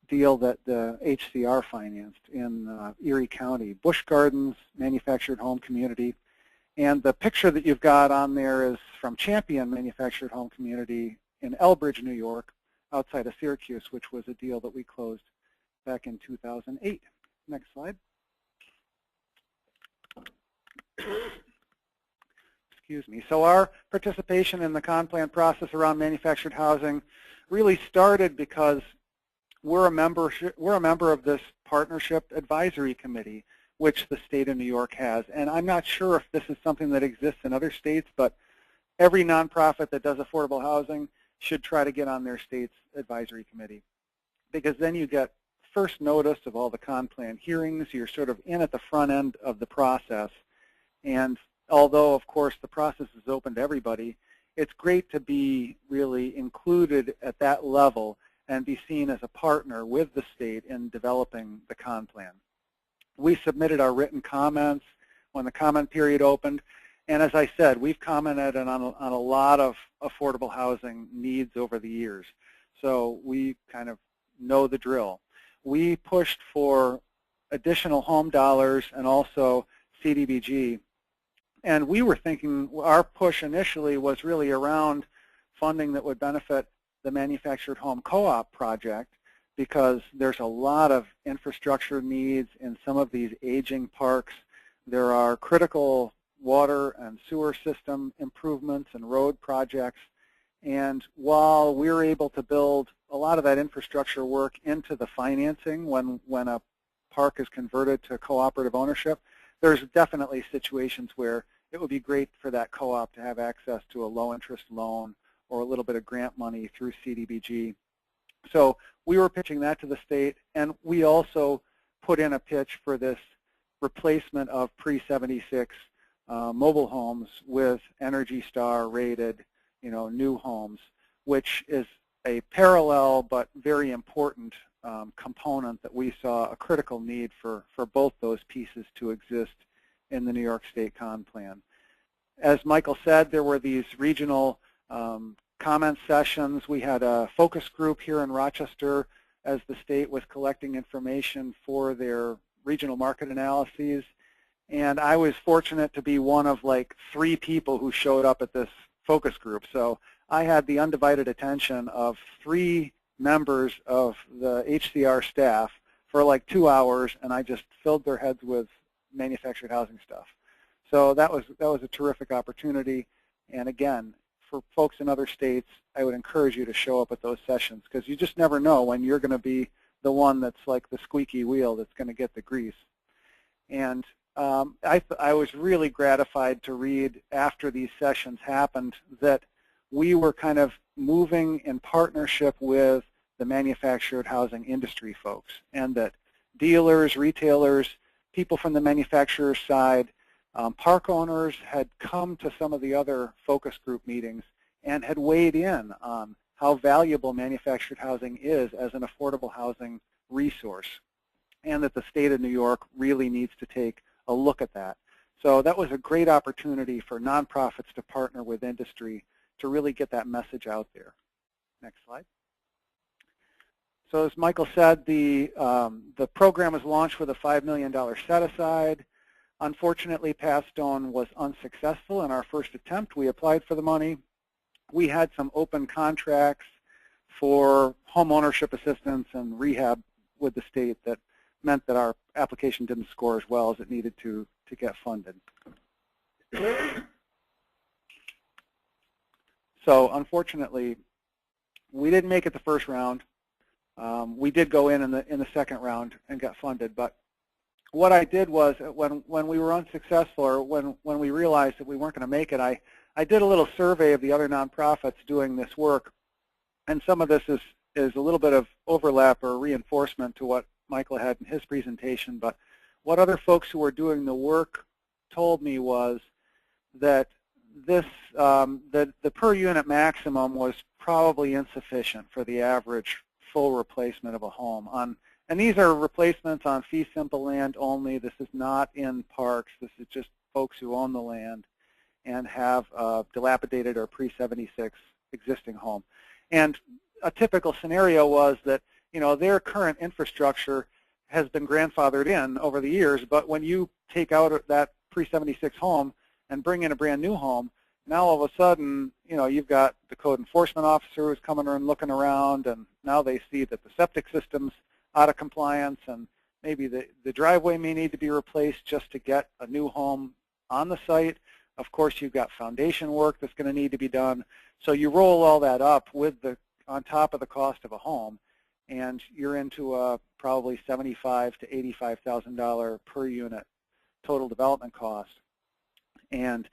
deal that the HCR financed in Erie County, Busch Gardens Manufactured Home Community. And the picture that you've got on there is from Champion Manufactured Home Community in Elbridge, New York, outside of Syracuse, which was a deal that we closed back in 2008. Next slide. Excuse me. So our participation in the con plan process around manufactured housing really started because we're a member of this partnership advisory committee, which the state of New York has. And I'm not sure if this is something that exists in other states, but every nonprofit that does affordable housing should try to get on their state's advisory committee, because then you get first notice of all the con plan hearings. You're sort of in at the front end of the process. And although, of course, the process is open to everybody, it's great to be really included at that level and be seen as a partner with the state in developing the con plan. We submitted our written comments when the comment period opened, and as I said, we've commented on a lot of affordable housing needs over the years, so we kind of know the drill. We pushed for additional home dollars and also CDBG. And we were thinking our push initially was really around funding that would benefit the manufactured home co-op project, because there's a lot of infrastructure needs in some of these aging parks. There are critical water and sewer system improvements and road projects. And while we're able to build a lot of that infrastructure work into the financing when a park is converted to cooperative ownership, there's definitely situations where it would be great for that co-op to have access to a low-interest loan or a little bit of grant money through CDBG. So we were pitching that to the state, and we also put in a pitch for this replacement of pre-76 mobile homes with Energy Star rated, new homes, which is a parallel but very important component that we saw a critical need for both those pieces to exist in the New York State con plan. As Michael said, there were these regional comment sessions. We had a focus group here in Rochester as the state was collecting information for their regional market analyses. And I was fortunate to be one of like 3 people who showed up at this focus group. So I had the undivided attention of 3 members of the HCR staff for like 2 hours, and I just filled their heads with manufactured housing stuff. So that was a terrific opportunity. And again, for folks in other states, I would encourage you to show up at those sessions, because you just never know when you're going to be the one that's like the squeaky wheel that's going to get the grease. And I was really gratified to read after these sessions happened that we were kind of moving in partnership with the manufactured housing industry folks, and that dealers, retailers, people from the manufacturer side, park owners had come to some of the other focus group meetings and had weighed in on how valuable manufactured housing is as an affordable housing resource, and that the state of New York really needs to take a look at that. So that was a great opportunity for nonprofits to partner with industry to really get that message out there. Next slide. So as Michael said, the program was launched with a $5 million set-aside. Unfortunately, Passstone was unsuccessful in our first attempt. We applied for the money. We had some open contracts for home ownership assistance and rehab with the state that meant that our application didn't score as well as it needed to get funded. So unfortunately, we didn't make it the first round. We did go in the second round and got funded. But what I did was, when we were unsuccessful, or when we realized that we weren't going to make it, I did a little survey of the other nonprofits doing this work. And some of this is a little bit of overlap or reinforcement to what Michael had in his presentation. But what other folks who were doing the work told me was that this the per unit maximum was probably insufficient for the average full replacement of a home. And these are replacements on fee simple land only. This is not in parks. This is just folks who own the land and have a dilapidated or pre-76 existing home. And a typical scenario was that, you know, their current infrastructure has been grandfathered in over the years, but when you take out that pre-76 home and bring in a brand new home, now all of a sudden, you know, you've got the code enforcement officer who's coming and looking around, and now they see that the septic system's out of compliance, and maybe the driveway may need to be replaced just to get a new home on the site. Of course, you've got foundation work that's going to need to be done. So you roll all that up with on top of the cost of a home, and you're into a probably $75,000 to $85,000 per unit total development cost. And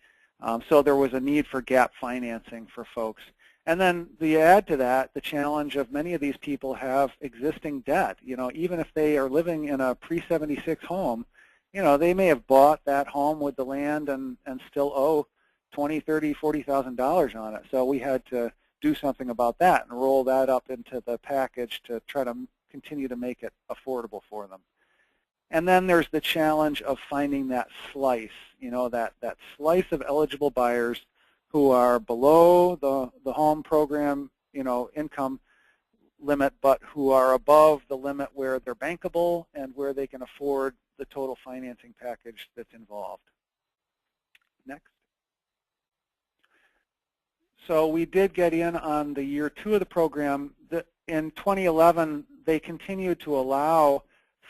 so there was a need for gap financing for folks. And then the add to that, the challenge of many of these people have existing debt. You know, even if they are living in a pre-76 home, you know, they may have bought that home with the land and still owe $20,000, $30,000, $40,000 on it. So we had to do something about that and roll that up into the package to try to continue to make it affordable for them. And then there's the challenge of finding that slice, you know, that slice of eligible buyers who are below the home program, you know, income limit, but who are above the limit where they're bankable and where they can afford the total financing package that's involved. Next. So we did get in on the year 2 of the program. In 2011, they continued to allow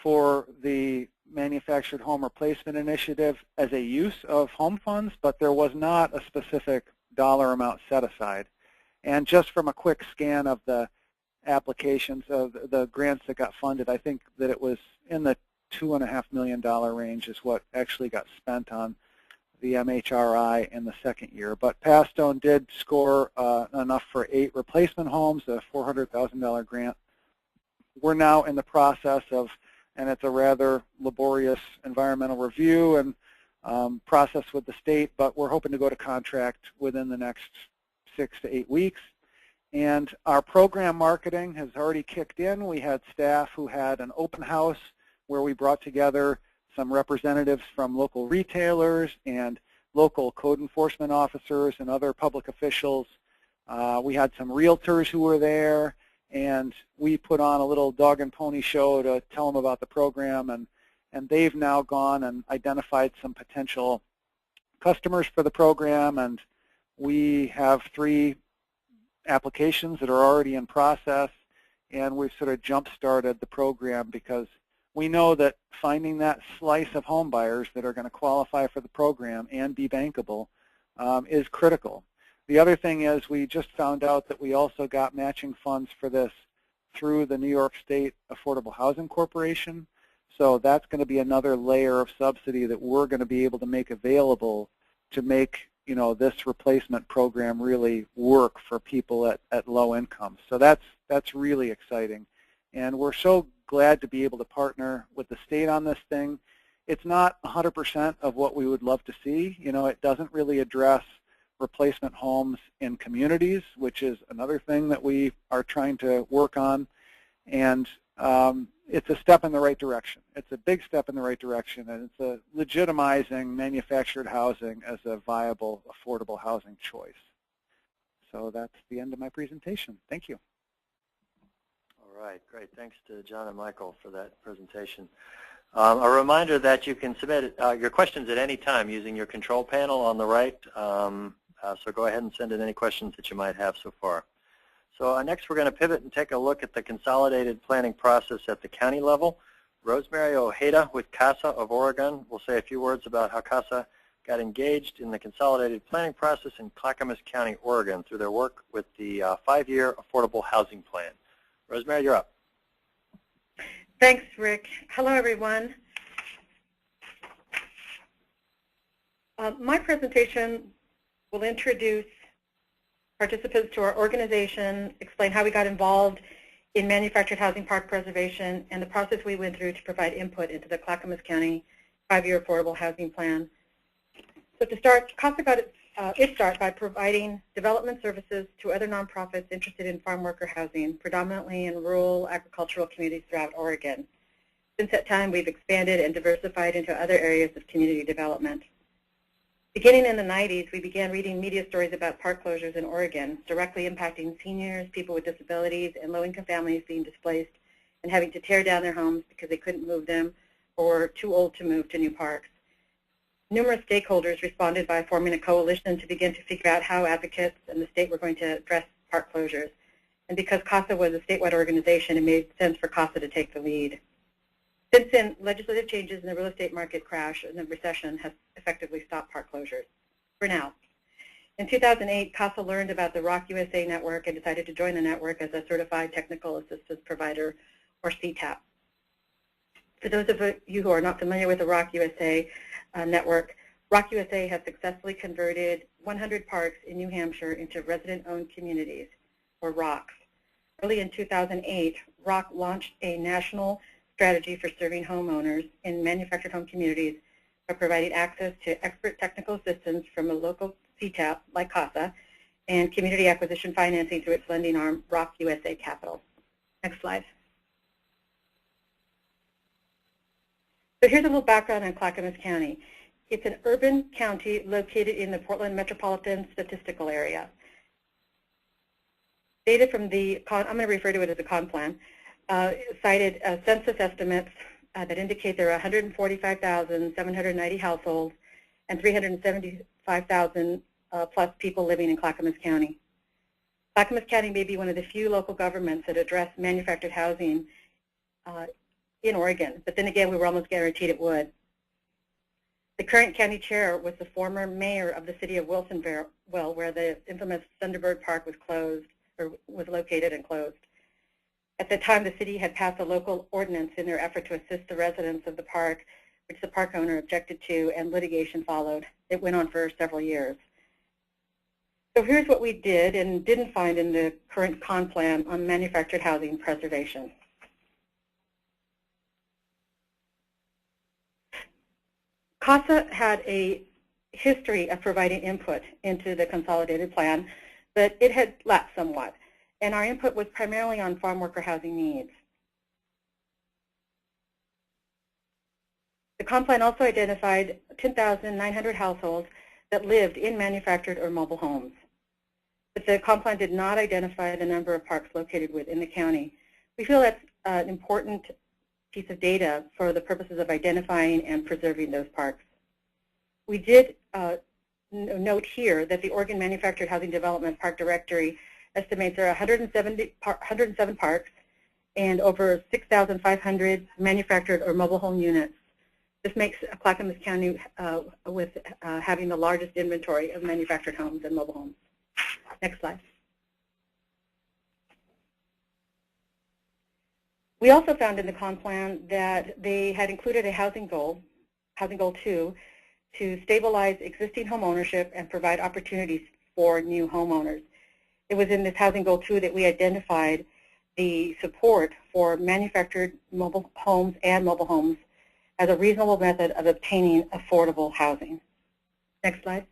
for the Manufactured Home Replacement Initiative as a use of home funds, but there was not a specific dollar amount set aside. And just from a quick scan of the applications of the grants that got funded, I think that it was in the $2.5 million range is what actually got spent on the MHRI in the second year. But Passstone did score enough for 8 replacement homes, a $400,000 grant. We're now in the process of, and it's a rather laborious environmental review and process with the state, but we're hoping to go to contract within the next 6 to 8 weeks. And our program marketing has already kicked in. We had staff who had an open house where we brought together some representatives from local retailers and local code enforcement officers and other public officials. We had some realtors who were there, and we put on a little dog and pony show to tell them about the program, and they've now gone and identified some potential customers for the program, and we have 3 applications that are already in process, and we've sort of jump-started the program because we know that finding that slice of home buyers that are going to qualify for the program and be bankable is critical. The other thing is we just found out that we also got matching funds for this through the New York State Affordable Housing Corporation. So that's going to be another layer of subsidy that we're going to be able to make available to make, you know, this replacement program really work for people at low incomes. So that's really exciting. And we're so glad to be able to partner with the state on this thing. It's not 100% of what we would love to see. You know, it doesn't really address replacement homes in communities, which is another thing that we are trying to work on. And it's a step in the right direction. It's a big step in the right direction, and it's a legitimizing manufactured housing as a viable, affordable housing choice. So that's the end of my presentation. Thank you. All right, great. Thanks to John and Michael for that presentation. A reminder that you can submit your questions at any time using your control panel on the right. So go ahead and send in any questions that you might have so far. So next we're going to pivot and take a look at the consolidated planning process at the county level. Rosemary Ojeda with CASA of Oregon will say a few words about how CASA got engaged in the consolidated planning process in Clackamas County, Oregon through their work with the 5-year affordable housing plan. Rosemary, you're up. Thanks, Rick. Hello, everyone. My presentation will introduce participants to our organization, explain how we got involved in manufactured housing park preservation, and the process we went through to provide input into the Clackamas County 5-year affordable housing plan. So to start, CASA got its start by providing development services to other nonprofits interested in farm worker housing, predominantly in rural agricultural communities throughout Oregon. Since that time, we've expanded and diversified into other areas of community development. Beginning in the 90s, we began reading media stories about park closures in Oregon, directly impacting seniors, people with disabilities, and low-income families being displaced and having to tear down their homes because they couldn't move them or were too old to move to new parks. Numerous stakeholders responded by forming a coalition to begin to figure out how advocates and the state were going to address park closures. And because CASA was a statewide organization, it made sense for CASA to take the lead. Since then, legislative changes in the real estate market crash and the recession has effectively stopped park closures, for now. In 2008, CASA learned about the ROC USA network and decided to join the network as a Certified Technical Assistance Provider, or CTAP. For those of you who are not familiar with the ROC USA network, ROC USA has successfully converted 100 parks in New Hampshire into resident-owned communities, or ROCs. Early in 2008, ROC launched a national strategy for serving homeowners in manufactured home communities by providing access to expert technical assistance from a local CTAP like CASA and community acquisition financing through its lending arm, ROC USA Capital. Next slide. So here's a little background on Clackamas County. It's an urban county located in the Portland Metropolitan Statistical Area. Data from the, I'm going to refer to it as the CON plan, cited census estimates that indicate there are 145,790 households and 375,000 plus people living in Clackamas County. Clackamas County may be one of the few local governments that address manufactured housing in Oregon, but then again, we were almost guaranteed it would. The current county chair was the former mayor of the city of Wilsonville, where the infamous Thunderbird Park was closed, or was located and closed. At the time, the city had passed a local ordinance in their effort to assist the residents of the park, which the park owner objected to, and litigation followed. It went on for several years. So here's what we did and didn't find in the current CON plan on manufactured housing preservation. CASA had a history of providing input into the consolidated plan, but it had lapsed somewhat, and our input was primarily on farm worker housing needs. The CON plan also identified 10,900 households that lived in manufactured or mobile homes. But the comp plan did not identify the number of parks located within the county. We feel that's an important piece of data for the purposes of identifying and preserving those parks. We did note here that the Oregon Manufactured Housing Development Park Directory estimates there are 107 parks and over 6,500 manufactured or mobile home units. This makes Clackamas County with having the largest inventory of manufactured homes and mobile homes. Next slide. We also found in the comp plan that they had included a housing goal 2, to stabilize existing home ownership and provide opportunities for new homeowners. It was in this housing goal 2 that we identified the support for manufactured mobile homes and mobile homes as a reasonable method of obtaining affordable housing. Next slide.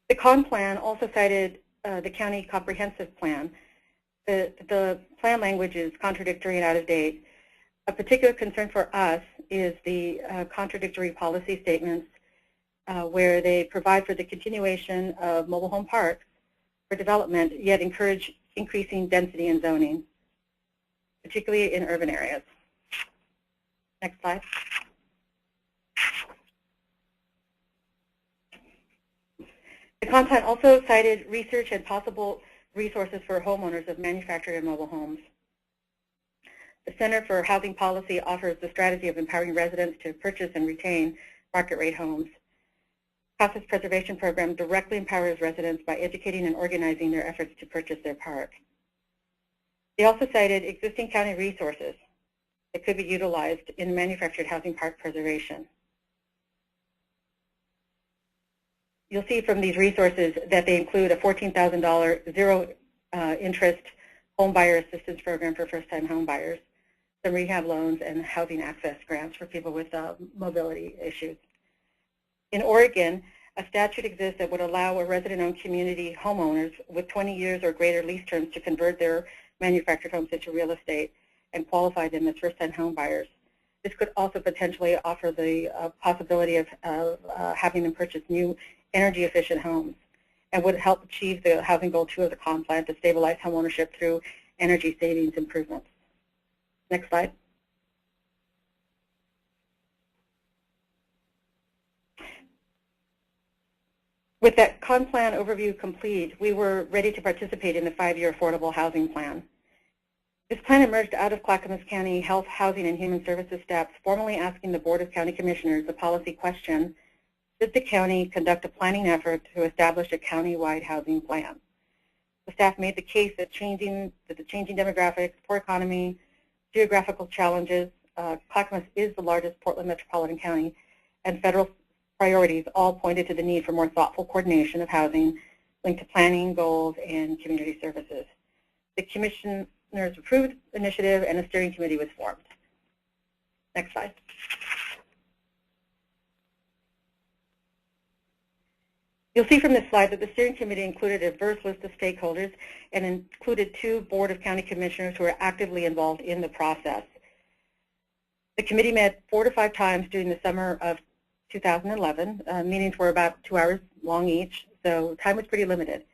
The comp plan also cited the county comprehensive plan. The plan language is contradictory and out of date. A particular concern for us is the contradictory policy statements where they provide for the continuation of mobile home parks for development, yet encourage increasing density and zoning, particularly in urban areas. Next slide. The comp plan also cited research and possible resources for homeowners of manufactured and mobile homes. The Center for Housing Policy offers the strategy of empowering residents to purchase and retain market rate homes. CASA's preservation program directly empowers residents by educating and organizing their efforts to purchase their park. They also cited existing county resources that could be utilized in manufactured housing park preservation. You'll see from these resources that they include a $14,000 zero interest home buyer assistance program for first-time home buyers, some rehab loans, and housing access grants for people with mobility issues. In Oregon, a statute exists that would allow a resident-owned community homeowners with 20 years or greater lease terms to convert their manufactured homes into real estate and qualify them as first-time home buyers. This could also potentially offer the possibility of having them purchase new energy-efficient homes and would help achieve the housing goal 2 of the comp plan to stabilize home ownership through energy savings improvements. Next slide. With that comp plan overview complete, we were ready to participate in the 5-year affordable housing plan. This plan emerged out of Clackamas County Health, Housing, and Human Services staff formally asking the Board of County Commissioners the policy question, should the county conduct a planning effort to establish a county-wide housing plan? The staff made the case that the changing demographics, poor economy, geographical challenges, Clackamas is the largest Portland metropolitan county, and federal priorities all pointed to the need for more thoughtful coordination of housing linked to planning, goals, and community services. The commissioners approved the initiative and a steering committee was formed. Next slide. You'll see from this slide that the steering committee included a diverse list of stakeholders and included 2 Board of County Commissioners who are actively involved in the process. The committee met 4 to 5 times during the summer of 2011. Meetings were about 2 hours long each, so time was pretty limited.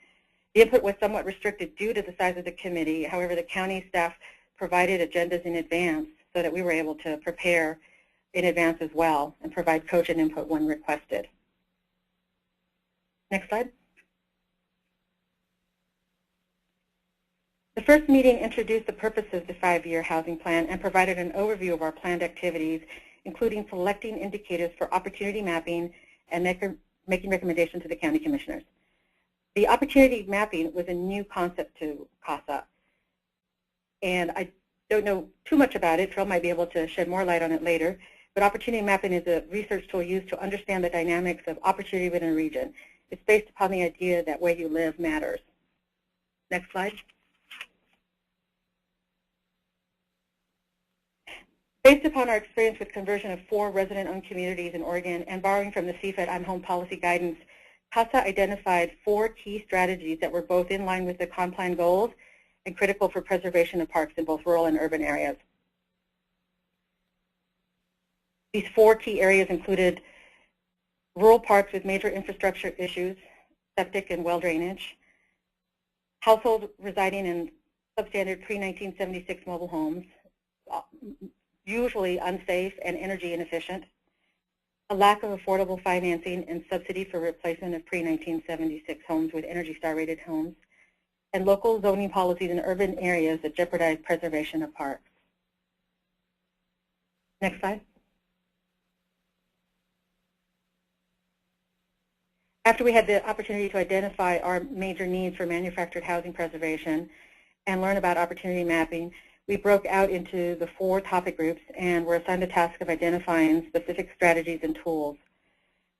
The input was somewhat restricted due to the size of the committee. However, the county staff provided agendas in advance so that we were able to prepare in advance as well and provide coach and input when requested. Next slide. The first meeting introduced the purpose of the 5-year housing plan and provided an overview of our planned activities, including selecting indicators for opportunity mapping and making recommendations to the county commissioners. The opportunity mapping was a new concept to CASA, and I don't know too much about it. Phil might be able to shed more light on it later, but opportunity mapping is a research tool used to understand the dynamics of opportunity within a region. It's based upon the idea that where you live matters. Next slide. Based upon our experience with conversion of 4 resident-owned communities in Oregon and borrowing from the CFED I'm Home policy guidance, CASA identified 4 key strategies that were both in line with the comp plan goals and critical for preservation of parks in both rural and urban areas. These 4 key areas included rural parks with major infrastructure issues, septic and well drainage, households residing in substandard pre-1976 mobile homes, usually unsafe and energy inefficient, a lack of affordable financing and subsidy for replacement of pre-1976 homes with Energy Star rated homes, and local zoning policies in urban areas that jeopardize preservation of parks. Next slide. After we had the opportunity to identify our major needs for manufactured housing preservation and learn about opportunity mapping, we broke out into the 4 topic groups and were assigned the task of identifying specific strategies and tools.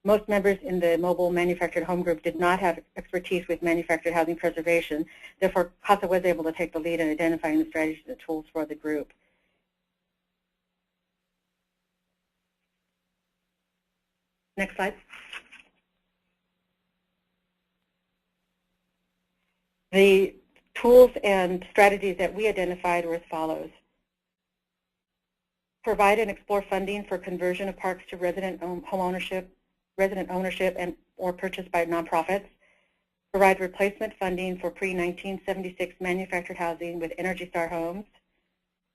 Most members in the mobile manufactured home group did not have expertise with manufactured housing preservation. Therefore, CASA was able to take the lead in identifying the strategies and tools for the group. Next slide. The tools and strategies that we identified were as follows. Provide and explore funding for conversion of parks to resident ownership and or purchased by nonprofits. Provide replacement funding for pre-1976 manufactured housing with Energy Star homes.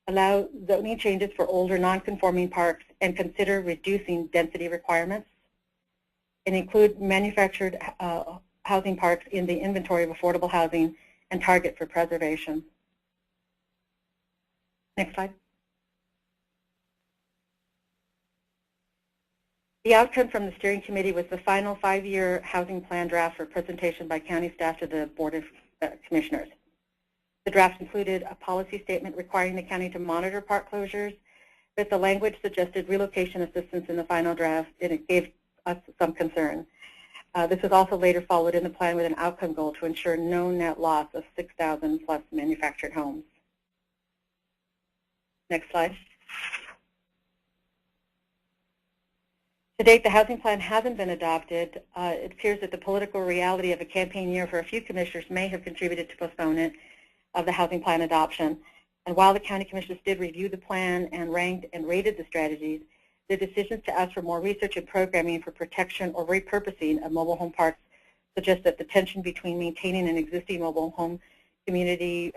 Allow zoning changes for older non-conforming parks and consider reducing density requirements. And include manufactured housing parks in the inventory of affordable housing and target for preservation. Next slide. The outcome from the steering committee was the final 5-year housing plan draft for presentation by county staff to the Board of Commissioners. The draft included a policy statement requiring the county to monitor park closures, but the language suggested relocation assistance in the final draft, and it gave us some concern. This was also later followed in the plan with an outcome goal to ensure no net loss of 6,000 plus manufactured homes. Next slide. To date, the housing plan hasn't been adopted. It appears that the political reality of a campaign year for a few commissioners may have contributed to postponement of the housing plan adoption. And while the county commissioners did review the plan and ranked and rated the strategies, the decisions to ask for more research and programming for protection or repurposing of mobile home parks suggest that the tension between maintaining an existing mobile home community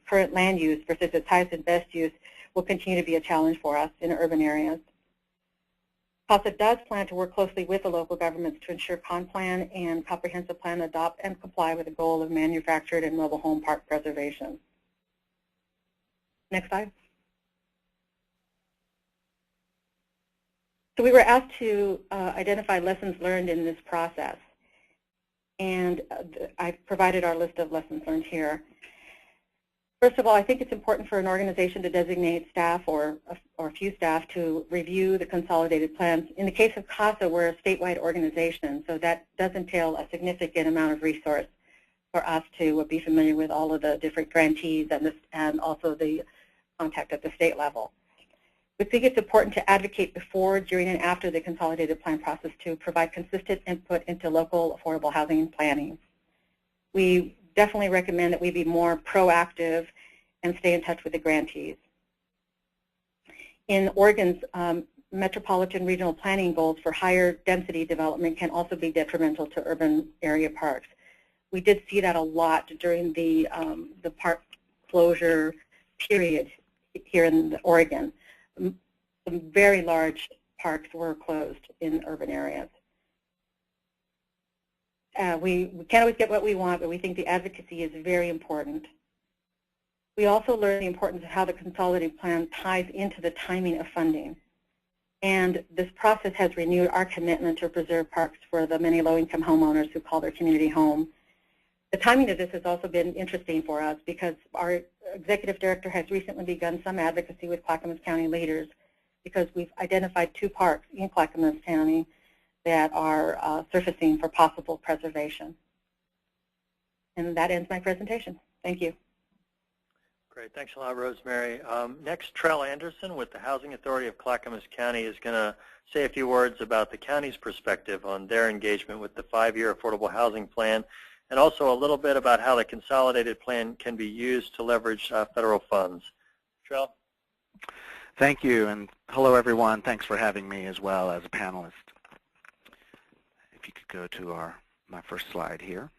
current land use versus its highest and best use will continue to be a challenge for us in urban areas. CASA does plan to work closely with the local governments to ensure CONPLAN and comprehensive plan adopt and comply with the goal of manufactured and mobile home park preservation. Next slide. So we were asked to identify lessons learned in this process, and I've provided our list of lessons learned here. First of all, I think it's important for an organization to designate staff or a few staff to review the consolidated plans. In the case of CASA, we're a statewide organization, so that does entail a significant amount of resource for us to be familiar with all of the different grantees and also the contact at the state level. We think it's important to advocate before, during, and after the consolidated plan process to provide consistent input into local affordable housing planning. We definitely recommend that we be more proactive and stay in touch with the grantees. In Oregon's metropolitan regional planning goals for higher density development can also be detrimental to urban area parks. We did see that a lot during the park closure period here in Oregon. Some very large parks were closed in urban areas. We can't always get what we want, but we think the advocacy is very important. We also learned the importance of how the consolidated plan ties into the timing of funding. And this process has renewed our commitment to preserve parks for the many low-income homeowners who call their community home. The timing of this has also been interesting for us because our executive director has recently begun some advocacy with Clackamas County leaders because we've identified 2 parks in Clackamas County that are surfacing for possible preservation. And that ends my presentation. Thank you. Great. Thanks a lot, Rosemary. Next, Trell Anderson with the Housing Authority of Clackamas County is going to say a few words about the county's perspective on their engagement with the 5-year affordable housing plan, and also a little bit about how the consolidated plan can be used to leverage federal funds. Trell? Thank you, and hello everyone. Thanks for having me as well as a panelist. If you could go to my first slide here.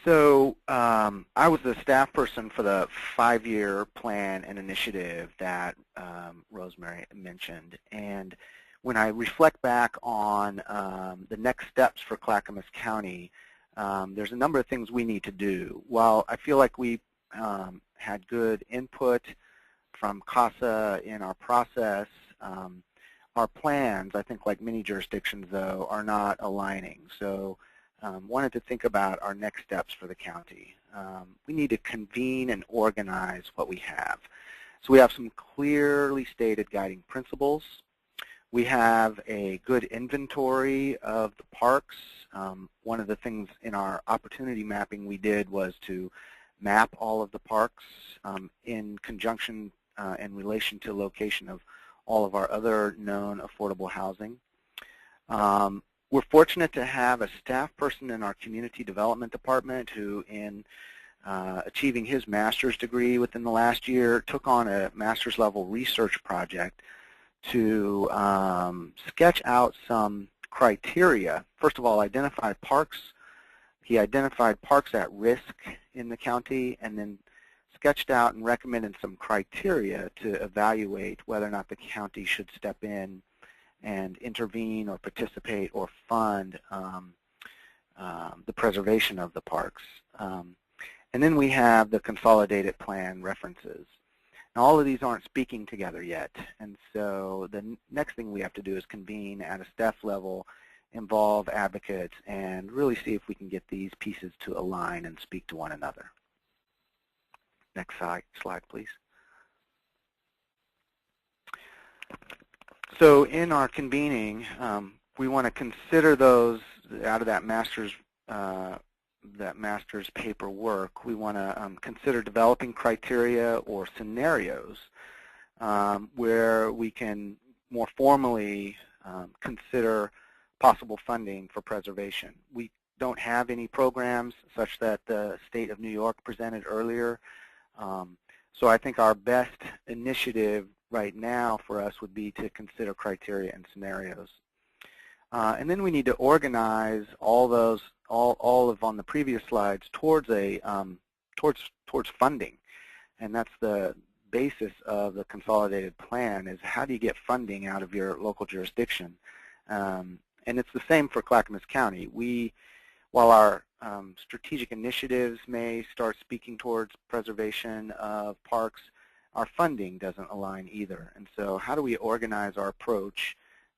So I was the staff person for the 5-year plan and initiative that Rosemary mentioned. And when I reflect back on the next steps for Clackamas County, there's a number of things we need to do. While I feel like we had good input from CASA in our process, our plans, I think like many jurisdictions though, are not aligning. So wanted to think about our next steps for the county. We need to convene and organize what we have. So we have some clearly stated guiding principles. We have a good inventory of the parks. One of the things in our opportunity mapping we did was to map all of the parks in conjunction in relation to location of all of our other known affordable housing. We're fortunate to have a staff person in our community development department who, in achieving his master's degree within the last year, took on a master's level research project to sketch out some criteria. First of all, identify parks. He identified parks at risk in the county and then sketched out and recommended some criteria to evaluate whether or not the county should step in and intervene or participate or fund the preservation of the parks. And then we have the consolidated plan references. Now, all of these aren't speaking together yet, and so the next thing we have to do is convene at a staff level, involve advocates, and really see if we can get these pieces to align and speak to one another. Next slide, please. So in our convening, we want to consider those out of that master's paperwork. We want to consider developing criteria or scenarios where we can more formally consider possible funding for preservation. We don't have any programs such that the state of New York presented earlier. So I think our best initiative right now for us would be to consider criteria and scenarios. And then we need to organize all those, all of on the previous slides towards a towards funding, and that's the basis of the consolidated plan. Is how do you get funding out of your local jurisdiction? And it's the same for Clackamas County. While our strategic initiatives may start speaking towards preservation of parks, our funding doesn't align either. And so how do we organize our approach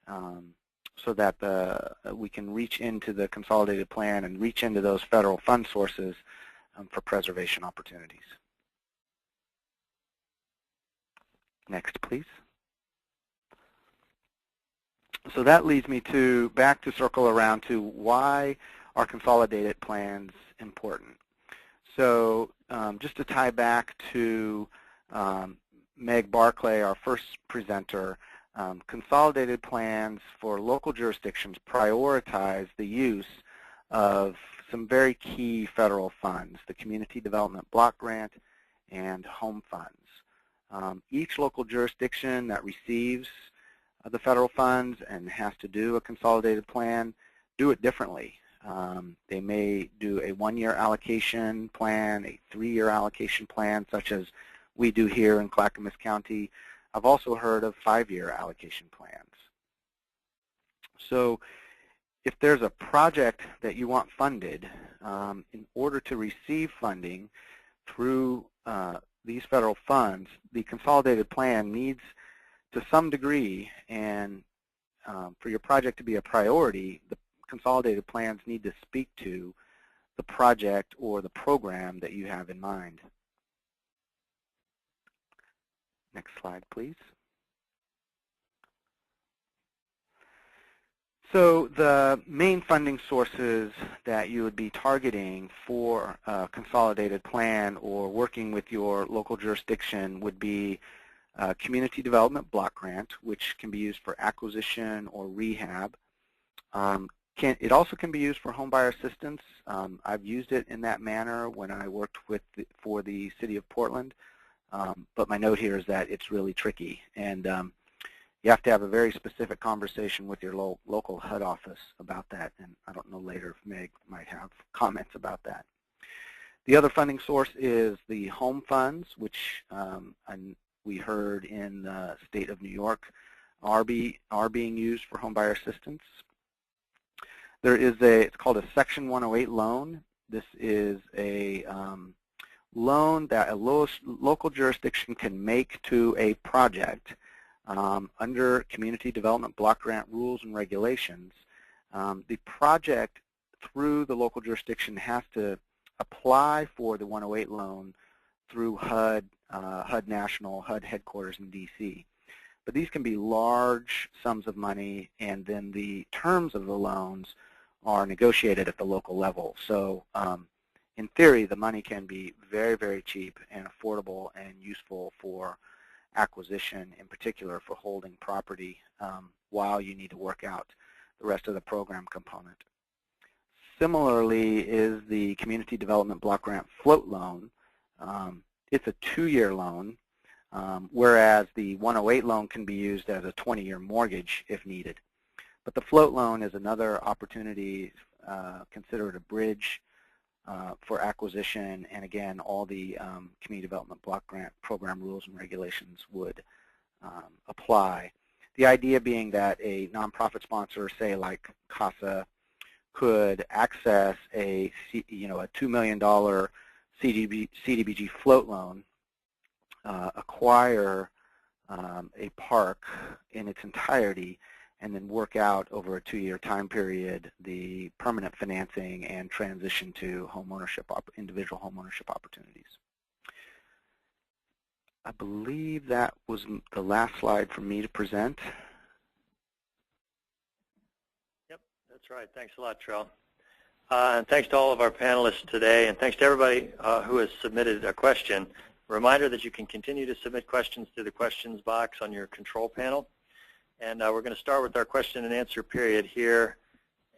so that we can reach into the consolidated plan and reach into those federal fund sources for preservation opportunities? Next, please. So that leads me back to circle around to why are consolidated plans important. So just to tie back to Meg Barclay, our first presenter, consolidated plans for local jurisdictions prioritize the use of some very key federal funds, the Community Development Block Grant and home funds. Each local jurisdiction that receives the federal funds and has to do a consolidated plan do it differently. They may do a 1-year allocation plan, a 3-year allocation plan, such as we do here in Clackamas County. I've also heard of 5-year allocation plans. So if there's a project that you want funded, in order to receive funding through these federal funds, the consolidated plan needs to some degree, and for your project to be a priority, the consolidated plans need to speak to the project or the program that you have in mind. Next slide, please. So the main funding sources that you would be targeting for a consolidated plan or working with your local jurisdiction would be Community Development Block Grant, which can be used for acquisition or rehab. It also can be used for homebuyer assistance. I've used it in that manner when I worked for the City of Portland. But my note here is that it's really tricky, and you have to have a very specific conversation with your local HUD office about that, and I don't know later if Meg might have comments about that. The other funding source is the home funds, which we heard in the state of New York are being used for homebuyer assistance. There is it's called a Section 108 loan. This is a loan that a local jurisdiction can make to a project under community development block grant rules and regulations. The project through the local jurisdiction has to apply for the 108 loan through HUD, HUD National, HUD headquarters in DC. But these can be large sums of money, and then the terms of the loans are negotiated at the local level. So in theory, the money can be very, very cheap and affordable and useful for acquisition, in particular for holding property while you need to work out the rest of the program component. Similarly is the Community Development Block Grant Float Loan. It's a 2-year loan, whereas the 108 loan can be used as a 20-year mortgage if needed. But the float loan is another opportunity considered a bridge for acquisition, and again, all the Community Development Block Grant Program rules and regulations would apply. The idea being that a nonprofit sponsor, say like CASA, could access a $2 million CDBG float loan, acquire a park in its entirety, and then work out over a 2-year time period the permanent financing and transition to home ownership, individual home ownership opportunities. I believe that was the last slide for me to present. Yep, that's right. Thanks a lot, Trell. And thanks to all of our panelists today, and thanks to everybody who has submitted a question. Reminder that you can continue to submit questions through the questions box on your control panel. And we're going to start with our question and answer period here,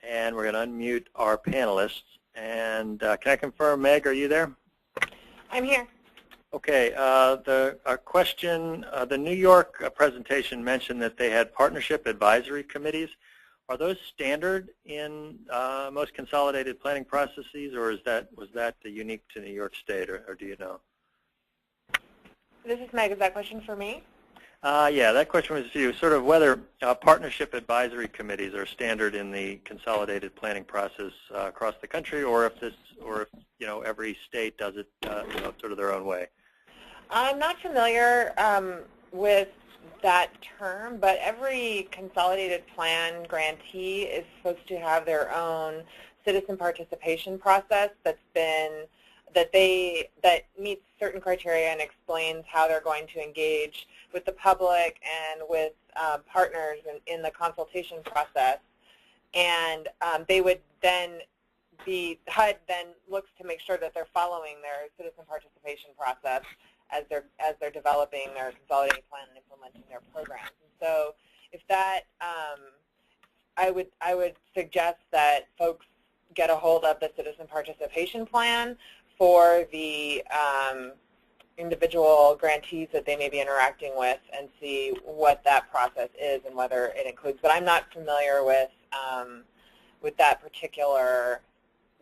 and we're going to unmute our panelists. And can I confirm, Meg, are you there? I'm here. Okay. The question, the New York presentation mentioned that they had partnership advisory committees. Are those standard in most consolidated planning processes, or was that unique to New York State, or do you know? This is Meg. Is that question for me? Yeah, that question was for you. Sort of whether partnership advisory committees are standard in the consolidated planning process across the country, or if every state does it sort of their own way. I'm not familiar with that term, but every consolidated plan grantee is supposed to have their own citizen participation process that meets certain criteria and explains how they're going to engage with the public and with partners in the consultation process. And they would then HUD then looks to make sure that they're following their citizen participation process as they're developing their consolidated plan and implementing their programs. And so if that, I would suggest that folks get a hold of the citizen participation plan for the individual grantees that they may be interacting with and see what that process is and whether it includes. But I'm not familiar with that particular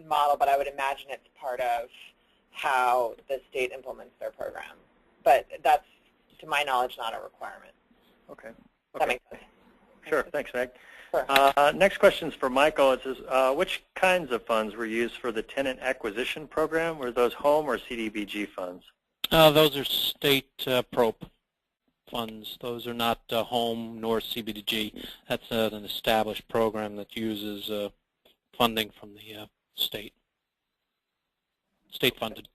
model, but I would imagine it's part of how the state implements their program. But that's, to my knowledge, not a requirement. Okay. That makes sense. Sure. Thanks, Meg. Sure. Next question is for Michael. It says, which kinds of funds were used for the tenant acquisition program? Were those home or CDBG funds? Those are state PROP funds. Those are not home nor CBDG. That's an established program that uses funding from the state funded.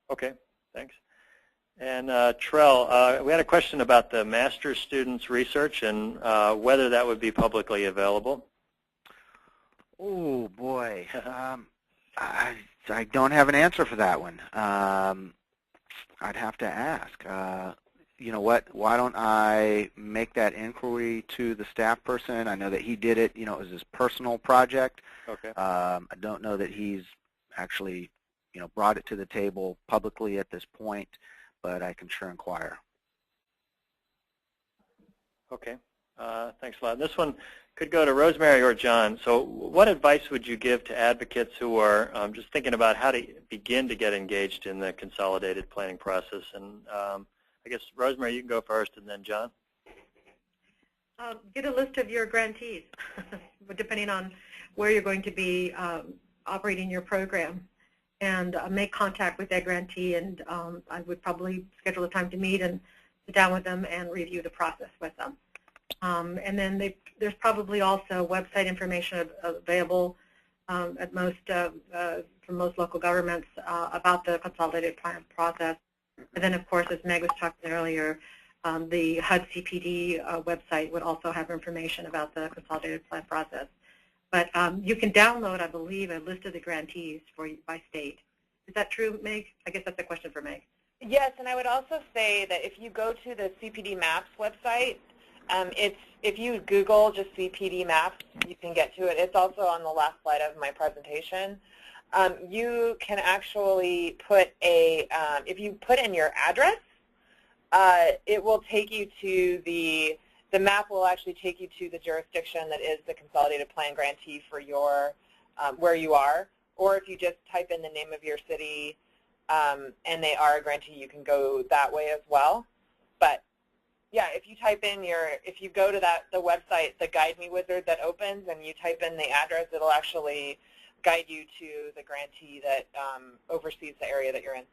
Okay, thanks. And Trell, we had a question about the master's students research and whether that would be publicly available. Oh boy, I don't have an answer for that one. I'd have to ask. You know what? Why don't I make that inquiry to the staff person? I know that he did it. It was his personal project. Okay. I don't know that he's actually, brought it to the table publicly at this point. but I can sure inquire. Okay, thanks a lot. This one could go to Rosemary or John. So what advice would you give to advocates who are just thinking about how to begin to get engaged in the consolidated planning process? And I guess, Rosemary, you can go first, and then John. Get a list of your grantees, depending on where you're going to be operating your program, and make contact with that grantee, and I would probably schedule a time to meet and sit down with them and review the process with them. And then there's probably also website information available at most from most local governments about the consolidated plan process. And then, of course, as Meg was talking earlier, the HUD CPD website would also have information about the consolidated plan process. But you can download, I believe, a list of the grantees by state. Is that true, Meg? I guess that's a question for Meg. Yes, and I would also say that if you go to the CPD Maps website, if you Google just CPD Maps, you can get to it. It's also on the last slide of my presentation. You can actually put if you put in your address, it will take you to the map will actually take you to the jurisdiction that is the Consolidated Plan grantee for your where you are. Or if you just type in the name of your city and they are a grantee, you can go that way as well. But yeah, if you type in if you go to the website, the Guide Me wizard that opens, and you type in the address, it'll actually guide you to the grantee that oversees the area that you're in.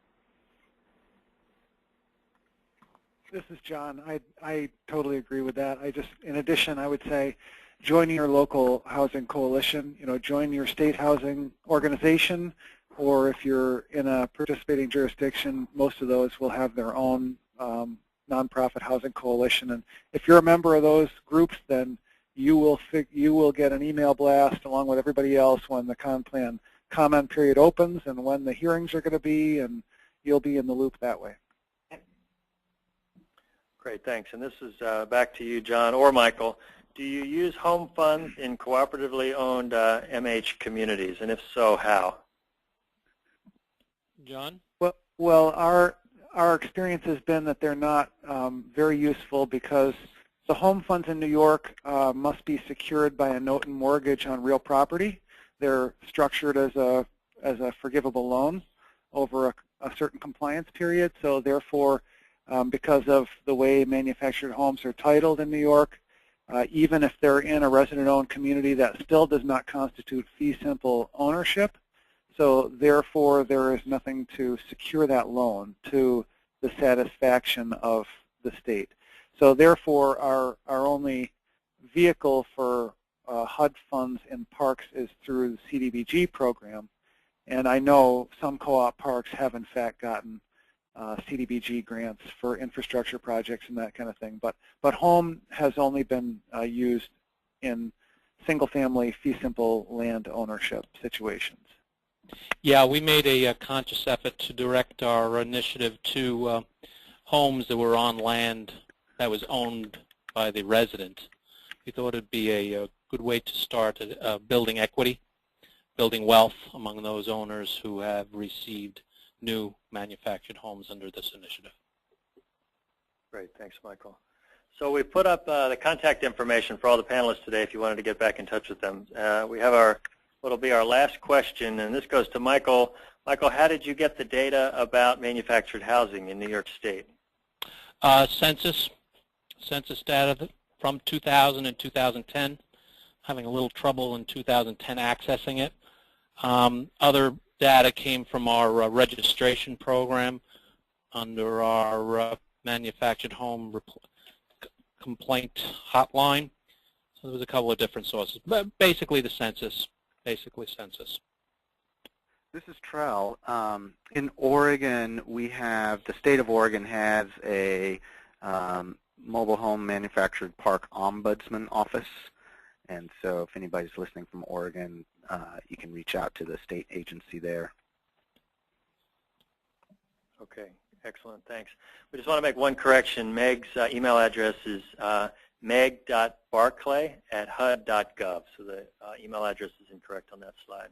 This is John. I totally agree with that. In addition, I would say join your local housing coalition, join your state housing organization, or if you're in a participating jurisdiction, most of those will have their own nonprofit housing coalition. And if you're a member of those groups, then you will get an email blast along with everybody else when the plan comment period opens and when the hearings are going to be, and you'll be in the loop that way. Great, thanks. And this is back to you, John or Michael. Do you use home funds in cooperatively owned MH communities, and if so, how? John? Well, our experience has been that they're not very useful because the home funds in New York must be secured by a note and mortgage on real property. They're structured as a forgivable loan over a certain compliance period. So therefore, because of the way manufactured homes are titled in New York, even if they're in a resident-owned community, that still does not constitute fee simple ownership. So therefore, there is nothing to secure that loan to the satisfaction of the state. So therefore, our only vehicle for HUD funds in parks is through the CDBG program. And I know some co-op parks have in fact gotten CDBG grants for infrastructure projects and that kind of thing. But home has only been used in single-family fee-simple land ownership situations. Yeah, we made a conscious effort to direct our initiative to homes that were on land that was owned by the resident. We thought it'd be a good way to start building equity, building wealth among those owners who have received new manufactured homes under this initiative. Great, thanks, Michael. So we put up the contact information for all the panelists today if you wanted to get back in touch with them. We have what'll be our last question, and this goes to Michael. Michael, how did you get the data about manufactured housing in New York State? Census data from 2000 and 2010. Having a little trouble in 2010 accessing it. Other data came from our registration program under our manufactured home complaint hotline. So there was a couple of different sources, but basically the census. Basically census. This is Trell. In Oregon, the state of Oregon has a mobile home manufactured park ombudsman office. And so if anybody's listening from Oregon, you can reach out to the state agency there. Okay, excellent, thanks. We just want to make one correction. Meg's email address is meg.barclay@hud.gov. So the email address is incorrect on that slide.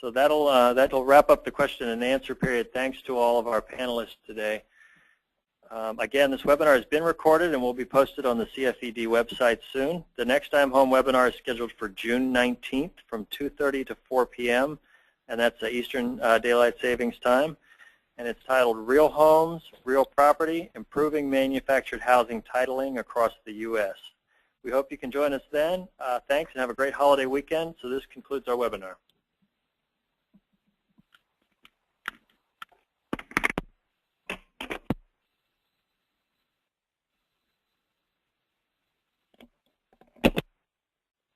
So that'll wrap up the question and answer period. Thanks to all of our panelists today. Again, this webinar has been recorded and will be posted on the CFED website soon. The next I'm Home webinar is scheduled for June 19th from 2:30 to 4 p.m., and that's Eastern Daylight Savings Time. And it's titled Real Homes, Real Property, Improving Manufactured Housing Titling Across the U.S. We hope you can join us then. Thanks, and have a great holiday weekend. So this concludes our webinar.